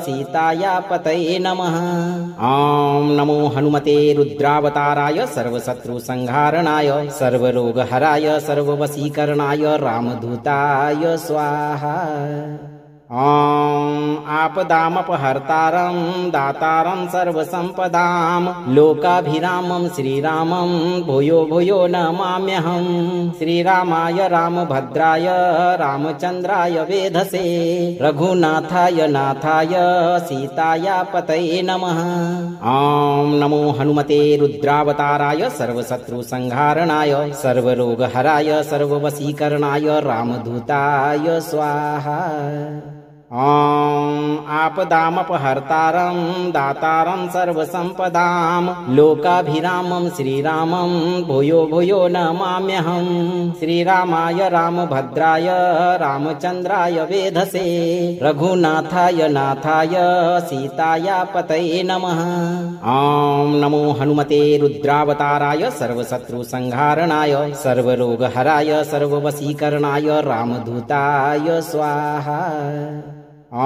सीताया पतये नमः। ॐ नमो हनुमते रुद्रावताराय सर्वशत्रुसंहारणाय सर्वरोगहराय सर्ववशीकरणाय रामदूताय स्वाहा। ॐ आपदामपहर्तारं दातारं सर्वसम्पदां लोकाभिरामं श्रीरामं भूयो भूयो नमाम्यहं श्रीरामाय रामभद्राय रामचन्द्राय वेधसे रघुनाथाय नाथाय सीताया पतये नमः। ॐ नमो हनुमते रुद्रावताराय सर्वशत्रुसंहारणाय सर्वरोगहराय सर्ववशीकरणाय रामदूताय स्वाहा। ॐ आपदामपहर्तारं दातारं सर्वसम्पदां लोकाभिरामं श्रीरामं भूयो भूयो नमाम्यहं श्रीरामाय रामभद्राय रामचन्द्राय वेधसे रघुनाथाय नाथाय सीताया पतये नमः। ॐ नमो हनुमते रुद्रावताराय सर्वशत्रुसंहारणाय सर्वरोगहराय सर्ववशीकरणाय रामदूताय स्वाहा। ॐ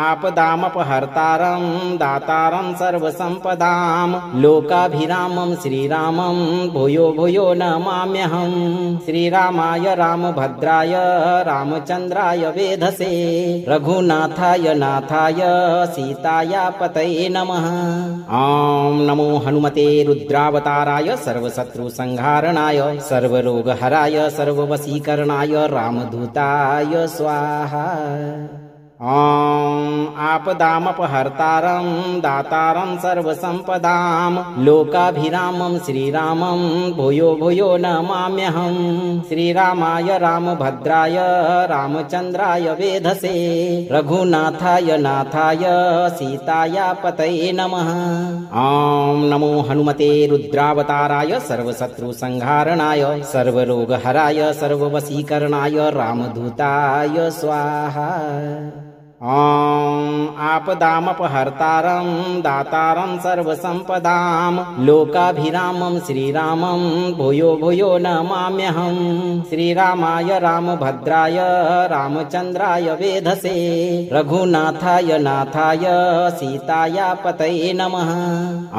आपदामपहर्तारं दातारं सर्वसम्पदां लोकाभिरामं श्रीरामं भूयो भूयो नमाम्यहं श्रीरामाय रामभद्राय रामचन्द्राय वेधसे रघुनाथाय नाथाय सीताया पतये नमः। ॐ नमो हनुमते रुद्रावताराय सर्वशत्रुसंहारणाय सर्वरोगहराय सर्ववशीकरणाय रामदूताय स्वाहा। ॐ आपदामपहर्तारं दातारं सर्वसम्पदां लोकाभिरामं श्रीरामं भूयो भूयो नमाम्यहं श्रीरामाय रामभद्राय रामचन्द्राय वेधसे रघुनाथाय नाथाय सीताया पतये नमः। ॐ नमो हनुमते रुद्रावताराय सर्वशत्रुसंहारणाय सर्वरोगहराय सर्ववशीकरणाय रामदूताय स्वाहा। ॐ आपदामपहर्तारं दातारं सर्वसम्पदां लोकाभिरामं श्रीरामं भूयो भूयो नमाम्यहं श्रीरामाय रामभद्राय रामचन्द्राय वेधसे रघुनाथाय नाथाय सीताया पतये नमः।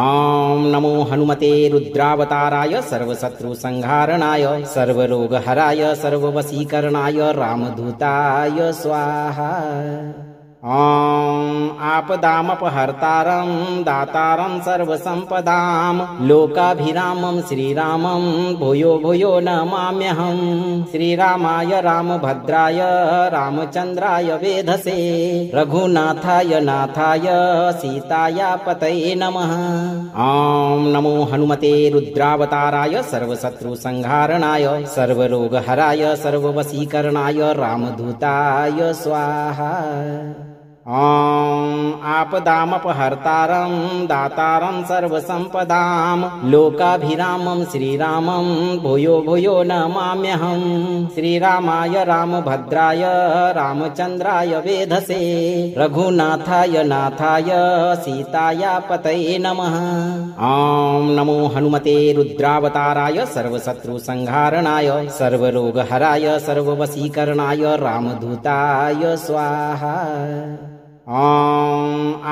ॐ नमो हनुमते रुद्रावताराय सर्वशत्रुसंहारणाय सर्वरोगहराय सर्ववशीकरणाय रामदूताय स्वाहा। ॐ आपदामपहर्तारं दातारं सर्वसम्पदां लोकाभिरामं श्रीरामं भूयो भूयो नमाम्यहं श्रीरामाय रामभद्राय रामचन्द्राय वेधसे रघुनाथाय नाथाय सीताया पतये नमः। ॐ नमो हनुमते रुद्रावताराय सर्वशत्रुसंहारणाय सर्वरोगहराय सर्ववशीकरणाय रामदूताय स्वाहा। ॐ आपदामपहर्तारं दातारं सर्वसम्पदां लोकाभिरामं श्रीरामं भूयो भूयो नमाम्यहं श्रीरामाय रामभद्राय रामचन्द्राय वेधसे रघुनाथाय नाथाय सीताया पतये नमः। ॐ नमो हनुमते रुद्रावताराय सर्वशत्रुसंहारणाय सर्वरोगहराय सर्ववशीकरणाय रामदूताय स्वाहा। ॐ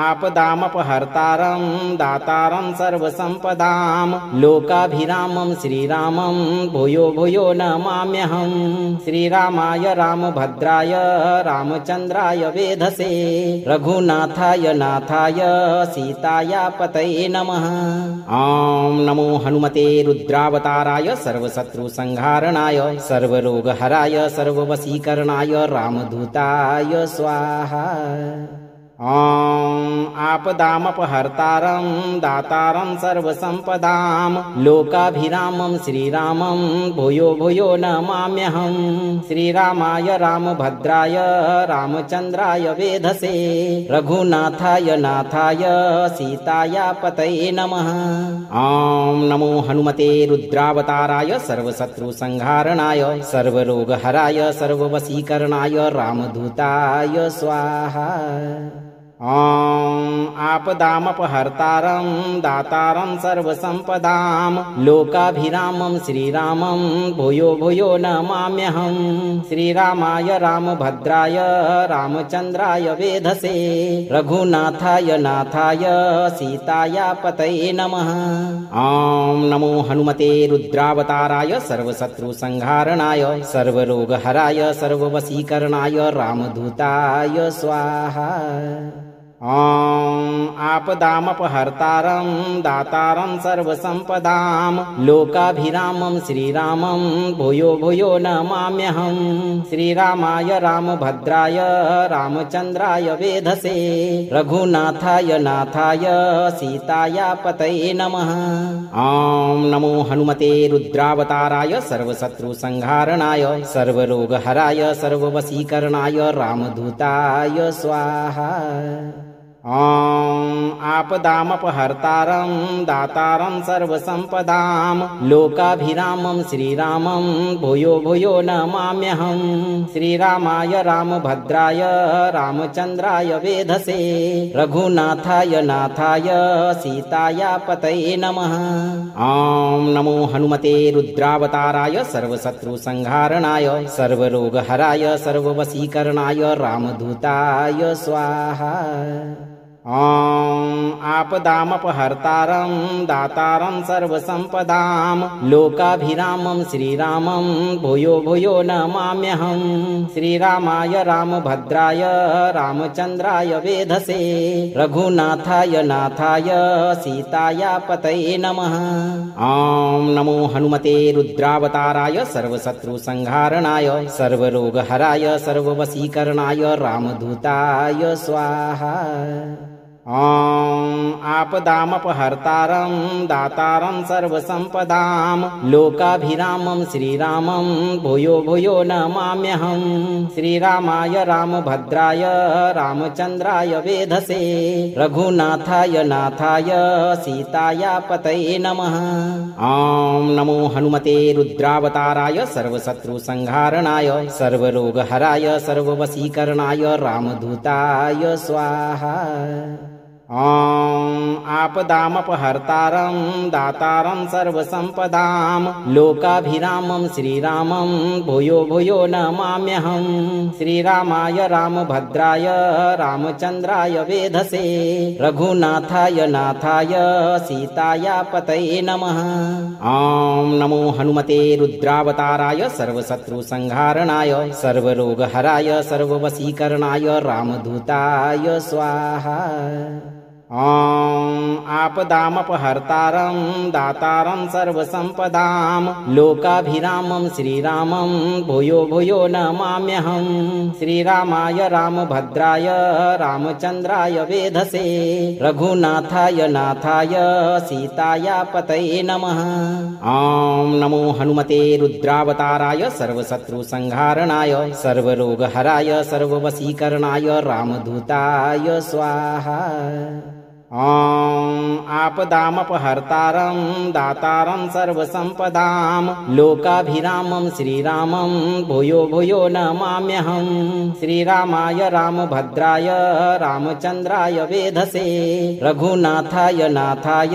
आपदामपहर्तारं दातारं सर्वसम्पदां लोकाभिरामं श्रीरामं भूयो भूयो नमाम्यहं श्रीरामाय रामभद्राय रामचन्द्राय वेधसे रघुनाथाय नाथाय सीताया पतये नमः। ॐ नमो हनुमते रुद्रावताराय सर्वशत्रुसंहारणाय सर्वरोगहराय सर्ववशीकरणाय रामदूताय स्वाहा। ॐ आपदामपहर्तारं दातारं सर्वसम्पदां लोकाभिरामं श्रीरामं भूयो भूयो नमाम्यहं श्रीरामाय रामभद्राय रामचन्द्राय वेधसे रघुनाथाय नाथाय सीताया पतये नमः। ॐ नमो हनुमते रुद्रावताराय सर्वशत्रुसंहारणाय सर्वरोगहराय सर्ववशीकरणाय रामदूताय स्वाहा। ॐ आपदामपहर्तारं दातारं सर्वसम्पदां लोकाभिरामं श्रीरामं भूयो भूयो नमाम्यहं श्रीरामाय रामभद्राय रामचन्द्राय वेधसे रघुनाथाय नाथाय सीताया पतये नमः। ॐ नमो हनुमते रुद्रावताराय सर्वशत्रुसंहारणाय सर्वरोगहराय सर्ववशीकरणाय रामदूताय स्वाहा। ॐ आपदामपहर्तारं दातारं सर्वसम्पदां लोकाभिरामं श्रीरामं भूयो भूयो नमाम्यहं श्रीरामाय रामभद्राय रामचन्द्राय वेधसे रघुनाथाय नाथाय सीताया पतये नमः। ॐ नमो हनुमते रुद्रावताराय सर्वशत्रुसंहारणाय सर्वरोगहराय सर्ववशीकरणाय रामदूताय स्वाहा। ॐ आपदामपहर्तारं दातारं सर्वसम्पदां लोकाभिरामं श्रीरामं भूयो भूयो नमाम्यहं श्रीरामाय रामभद्राय रामचन्द्राय वेधसे रघुनाथाय नाथाय सीताया पतये नमः। ॐ नमो हनुमते रुद्रावताराय सर्वशत्रुसंहारणाय सर्वरोगहराय सर्ववशीकरणाय रामदूताय स्वाहा। ॐ आपदामपहर्तारं दातारं सर्वसम्पदां लोकाभिरामं श्रीरामं भूयो भूयो नमाम्यहं श्रीरामाय रामभद्राय रामचन्द्राय वेधसे रघुनाथाय नाथाय सीताया पतये नमः। ॐ नमो हनुमते रुद्रावताराय सर्वशत्रुसंहारणाय सर्वरोगहराय सर्ववशीकरणाय रामदूताय स्वाहा। ॐ आपदामपहर्तारं दातारं सर्वसम्पदां लोकाभिरामं श्रीरामं भूयो भूयो नमाम्यहं श्रीरामाय रामभद्राय रामचन्द्राय वेधसे रघुनाथाय नाथाय सीताया पतये नमः। ॐ नमो हनुमते रुद्रावताराय सर्वशत्रुसंहारणाय सर्वरोगहराय सर्ववशीकरणाय रामदूताय स्वाहा। ॐ आपदामपहर्तारं दातारं सर्वसम्पदां लोकाभिरामं श्रीरामं भूयो भूयो नमाम्यहं श्रीरामाय रामभद्राय रामचन्द्राय वेधसे रघुनाथाय नाथाय सीताया पतये नमः। ॐ नमो हनुमते रुद्रावताराय सर्वशत्रुसंहारणाय सर्वरोगहराय सर्ववशीकरणाय रामदूताय स्वाहा। ॐ आपदामपहर्तारं दातारं सर्वसम्पदां लोकाभिरामं श्रीरामं भूयो भूयो नमाम्यहं श्रीरामाय रामभद्राय रामचन्द्राय वेधसे रघुनाथाय नाथाय सीताया पतये नमः। ॐ नमो हनुमते रुद्रावताराय सर्वशत्रुसंहारणाय सर्वरोगहराय सर्ववशीकरणाय रामदूताय स्वाहा। ॐ आपदामपहर्तारं दातारं सर्वसम्पदां लोकाभिरामं श्रीरामं भूयो भूयो नमाम्यहं श्रीरामाय रामभद्राय रामचन्द्राय वेधसे रघुनाथाय नाथाय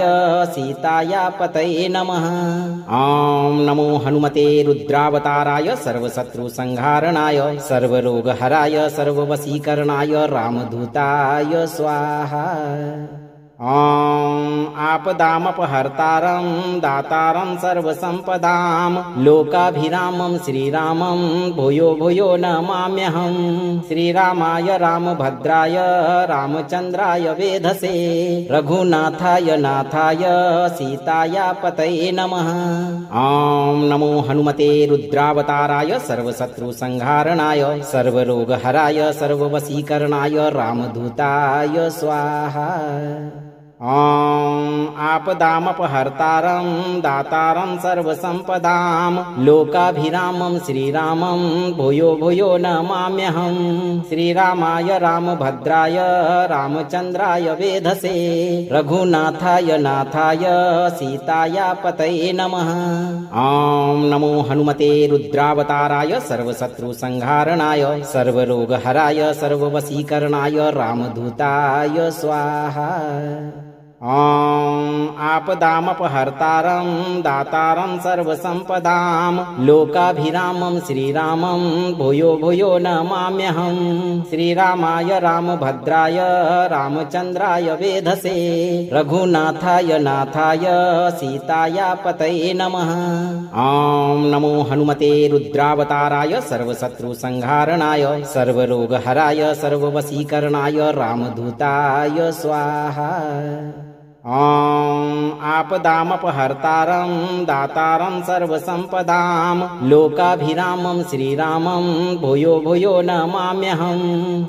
सीताया पतये नमः। ॐ नमो हनुमते रुद्रावताराय सर्वशत्रुसंहारणाय सर्वरोगहराय सर्ववशीकरणाय रामदूताय स्वाहा। ॐ आपदामपहर्तारं दातारं सर्वसम्पदां लोकाभिरामं श्रीरामं भूयो भूयो नमाम्यहं श्रीरामाय रामभद्राय रामचन्द्राय वेधसे रघुनाथाय नाथाय सीताया पतये नमः। ॐ नमो हनुमते रुद्रावताराय सर्वशत्रुसंहारणाय सर्वरोगहराय सर्ववशीकरणाय रामदूताय स्वाहा। ॐ आपदामपहर्तारं दातारं सर्वसम्पदां लोकाभिरामं श्रीरामं भूयो भूयो नमाम्यहं श्रीरामाय रामभद्राय रामचन्द्राय वेधसे रघुनाथाय नाथाय सीताया पतये नमः। ॐ नमो हनुमते रुद्रावताराय सर्वशत्रुसंहारणाय सर्वरोगहराय सर्ववशीकरणाय रामदूताय स्वाहा। ॐ आपदामपहर्तारं दातारं सर्वसम्पदां लोकाभिरामं श्रीरामं भूयो भूयो नमाम्यहं श्रीरामाय रामभद्राय रामचन्द्राय वेधसे रघुनाथाय नाथाय सीताया पतये नमः। ॐ नमो हनुमते रुद्रावताराय सर्वशत्रुसंहारणाय सर्वरोगहराय सर्ववशीकरणाय रामदूताय स्वाहा। ॐ आपदामपहर्तारं दातारं सर्वसम्पदां लोकाभिरामं श्रीरामं भूयो भूयो नमाम्यहं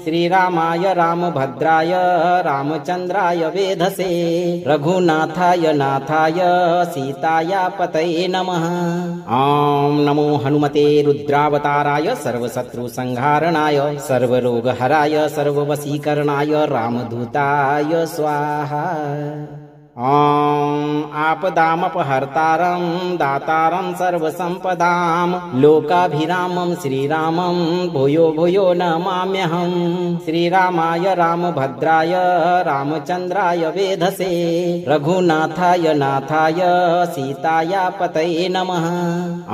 श्रीरामाय रामभद्राय रामचन्द्राय वेधसे रघुनाथाय नाथाय सीताया पतये नमः। ॐ नमो हनुमते रुद्रावताराय सर्वशत्रुसंहारणाय सर्वरोगहराय सर्ववशीकरणाय रामदूताय स्वाहा। ॐ आपदामपहर्तारं दातारं सर्वसम्पदां लोकाभिरामं श्रीरामं भूयो भूयो नमाम्यहं श्रीरामाय रामभद्राय रामचन्द्राय वेधसे रघुनाथाय नाथाय सीताया पतये नमः।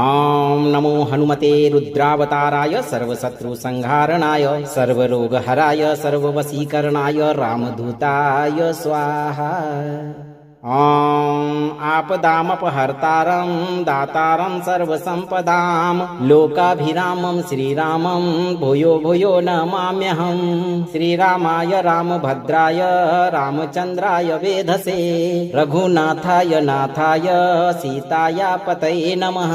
ॐ नमो हनुमते रुद्रावताराय सर्वशत्रुसंहारणाय सर्वरोगहराय सर्ववशीकरणाय रामदूताय स्वाहा। ॐ आपदामपहर्तारं दातारं सर्वसम्पदां लोकाभिरामं श्रीरामं भूयो भूयो नमाम्यहं श्रीरामाय रामभद्राय रामचन्द्राय वेधसे रघुनाथाय नाथाय सीताया पतये नमः।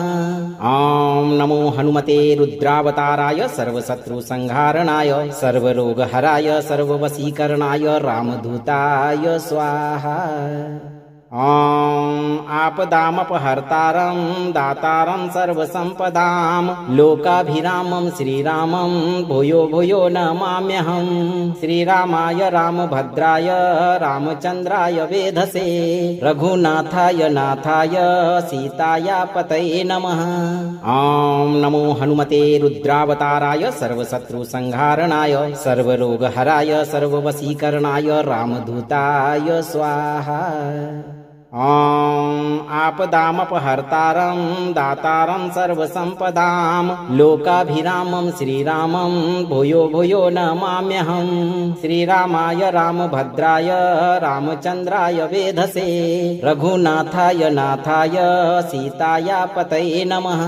ॐ नमो हनुमते रुद्रावताराय सर्वशत्रुसंहारणाय सर्वरोगहराय सर्ववशीकरणाय रामदूताय स्वाहा। ॐ आपदामपहर्तारं दातारं सर्वसम्पदां लोकाभिरामं श्रीरामं भूयो भूयो नमाम्यहं श्रीरामाय रामभद्राय रामचन्द्राय वेधसे रघुनाथाय नाथाय सीताया पतये नमः। ॐ नमो हनुमते रुद्रावताराय सर्वशत्रुसंहारणाय सर्वरोगहराय सर्ववशीकरणाय रामदूताय स्वाहा। ॐ आपदामपहर्तारं दातारं सर्वसम्पदां लोकाभिरामं श्रीरामं भूयो भूयो नमाम्यहं श्रीरामाय रामभद्राय रामचन्द्राय वेधसे रघुनाथाय नाथाय सीताया पतये नमः।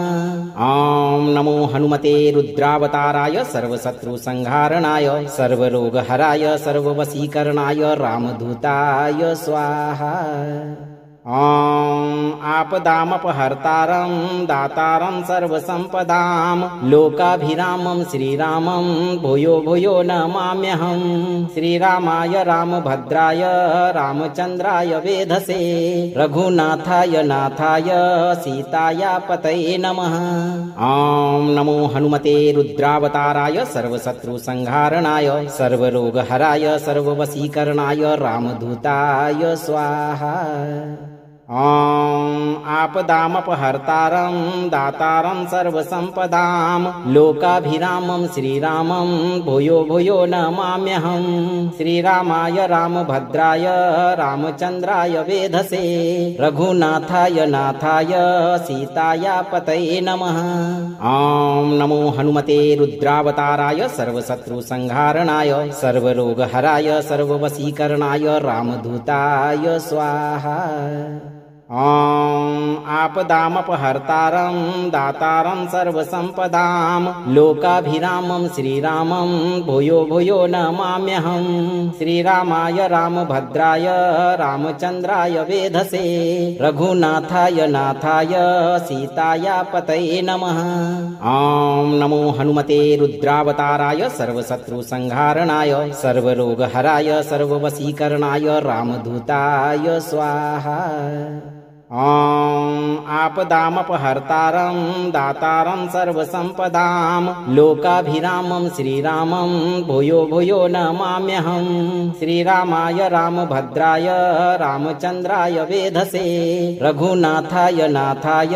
ॐ नमो हनुमते रुद्रावताराय सर्वशत्रुसंहारणाय सर्वरोगहराय सर्ववशीकरणाय रामदूताय स्वाहा। ॐ आपदामपहर्तारं दातारं सर्वसम्पदां लोकाभिरामं श्रीरामं भूयो भूयो नमाम्यहं श्रीरामाय रामभद्राय रामचन्द्राय वेधसे रघुनाथाय नाथाय सीताया पतये नमः। ॐ नमो हनुमते रुद्रावताराय सर्वशत्रुसंहारणाय सर्वरोगहराय सर्ववशीकरणाय रामदूताय स्वाहा। ॐ आपदामपहर्तारं दातारं सर्वसम्पदां लोकाभिरामं श्रीरामं भूयो भूयो नमाम्यहं श्रीरामाय रामभद्राय रामचन्द्राय वेधसे रघुनाथाय नाथाय सीताया पतये नमः। ॐ नमो हनुमते रुद्रावताराय सर्वशत्रुसंहारणाय सर्वरोगहराय सर्ववशीकरणाय रामदूताय स्वाहा। ॐ आपदामपहर्तारं दातारं सर्वसम्पदां लोकाभिरामं श्रीरामं भूयो भूयो नमाम्यहं श्रीरामाय रामभद्राय रामचन्द्राय वेधसे रघुनाथाय नाथाय सीताया पतये नमः। ॐ नमो हनुमते रुद्रावताराय सर्वशत्रुसंहारणाय सर्वरोगहराय सर्ववशीकरणाय रामदूताय स्वाहा। ॐ आपदामपहर्तारं दातारं सर्वसम्पदां लोकाभिरामं श्रीरामं भूयो भूयो नमाम्यहं श्रीरामाय रामभद्राय रामचन्द्राय वेधसे रघुनाथाय नाथाय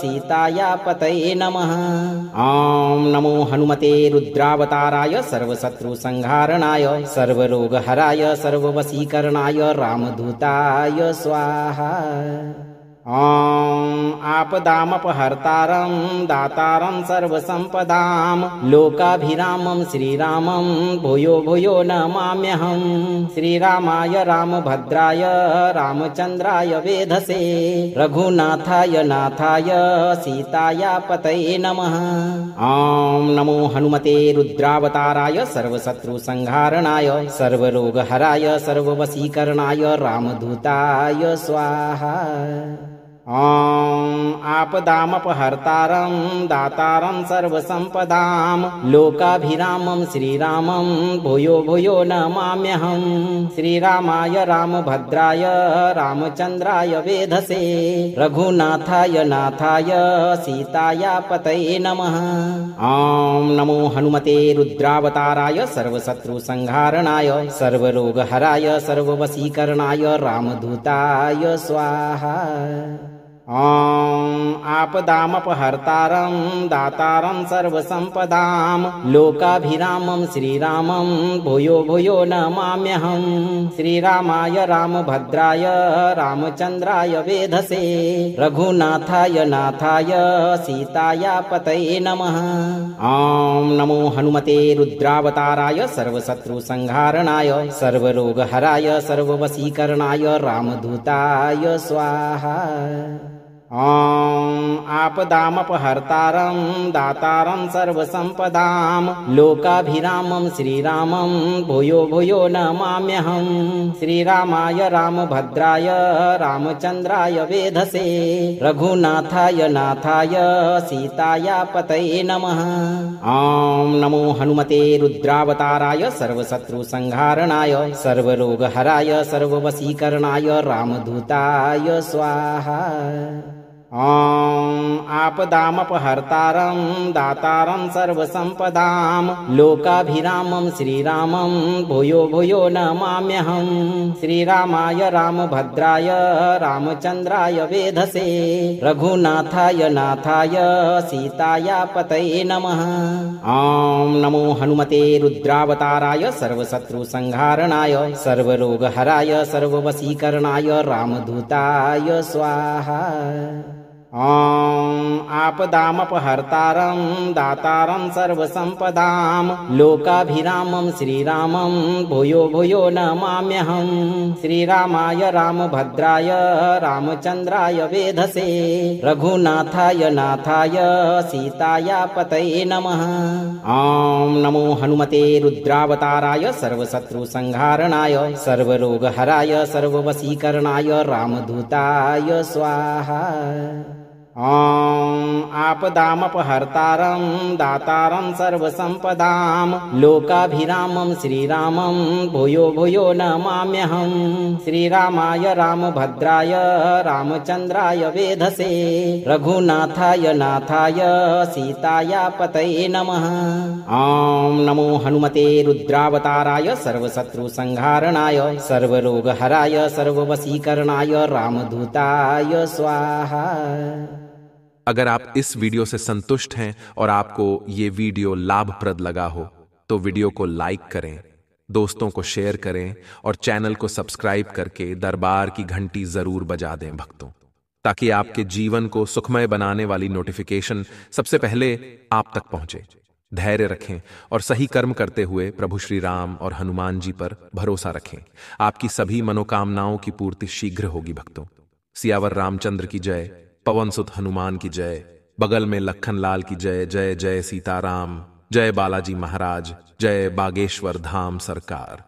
सीताया पतये नमः। ॐ नमो हनुमते रुद्रावताराय सर्वशत्रुसंहारणाय सर्वरोगहराय सर्ववशीकरणाय रामदूताय स्वाहा। ॐ आपदामपहर्तारं दातारं सर्वसम्पदां लोकाभिरामं श्रीरामं भूयो भूयो नमाम्यहं श्रीरामाय रामभद्राय रामचन्द्राय वेधसे रघुनाथाय नाथाय सीताया पतये नमः। ॐ नमो हनुमते रुद्रावताराय सर्वशत्रुसंहारणाय सर्वरोगहराय सर्ववशीकरणाय रामदूताय स्वाहा। ॐ आपदामपहर्तारं दातारं सर्वसम्पदां लोकाभिरामं श्रीरामं भूयो भूयो नमाम्यहं श्रीरामाय रामभद्राय रामचन्द्राय वेधसे रघुनाथाय नाथाय सीताया पतये नमः। ॐ नमो हनुमते रुद्रावताराय सर्वशत्रुसंहारणाय सर्वरोगहराय सर्ववशीकरणाय रामदूताय स्वाहा। ॐ आपदामपहर्तारं दातारं सर्वसम्पदां लोकाभिरामं श्रीरामं भूयो भूयो नमाम्यहं श्रीरामाय रामभद्राय रामचन्द्राय वेधसे रघुनाथाय नाथाय सीताया पतये नमः। ॐ नमो हनुमते रुद्रावताराय सर्वशत्रुसंहारणाय सर्वरोगहराय सर्ववशीकरणाय रामदूताय स्वाहा। ॐ आपदामपहर्तारं दातारं सर्वसम्पदां लोकाभिरामं श्रीरामं भूयो भूयो नमाम्यहं श्रीरामाय रामभद्राय रामचन्द्राय वेधसे रघुनाथाय नाथाय सीताया पतये नमः। ॐ नमो हनुमते रुद्रावताराय सर्वशत्रुसंहारणाय सर्वरोगहराय सर्ववशीकरणाय रामदूताय स्वाहा। ॐ आपदामपहर्तारं दातारं सर्वसम्पदां लोकाभिरामं श्रीरामं भूयो भूयो नमाम्यहं श्रीरामाय रामभद्राय रामचन्द्राय वेधसे रघुनाथाय नाथाय सीताया पतये नमः। ॐ नमो हनुमते रुद्रावताराय सर्वशत्रुसंहारणाय सर्वरोगहराय सर्ववशीकरणाय रामदूताय स्वाहा। ॐ आपदामपहर्तारं दातारं सर्वसम्पदां लोकाभिरामं श्रीरामं भूयो भूयो नमाम्यहं श्रीरामाय रामभद्राय रामचन्द्राय वेधसे रघुनाथाय नाथाय सीताया पतये नमः। ॐ नमो हनुमते रुद्रावताराय सर्वशत्रुसंहारणाय सर्वरोगहराय सर्ववशीकरणाय रामदूताय स्वाहा। ॐ आपदामपहर्तारं दातारं सर्वसम्पदां लोकाभिरामं श्रीरामं भूयो भूयो नमाम्यहं श्रीरामाय रामभद्राय रामचन्द्राय वेधसे रघुनाथाय नाथाय सीताया पतये नमः। ॐ नमो हनुमते रुद्रावताराय सर्वशत्रुसंहारणाय सर्वरोगहराय सर्ववशीकरणाय रामदूताय स्वाहा। अगर आप इस वीडियो से संतुष्ट हैं और आपको ये वीडियो लाभप्रद लगा हो तो वीडियो को लाइक करें, दोस्तों को शेयर करें और चैनल को सब्सक्राइब करके दरबार की घंटी जरूर बजा दें भक्तों, ताकि आपके जीवन को सुखमय बनाने वाली नोटिफिकेशन सबसे पहले आप तक पहुंचे। धैर्य रखें और सही कर्म करते हुए प्रभु श्री राम और हनुमान जी पर भरोसा रखें। आपकी सभी मनोकामनाओं की पूर्ति शीघ्र होगी भक्तों। सियावर रामचंद्र की जय, पवन सुत हनुमान की जय, बगल में लखन लाल की जय। जय जय सीताराम, जय बालाजी महाराज, जय बागेश्वर धाम सरकार।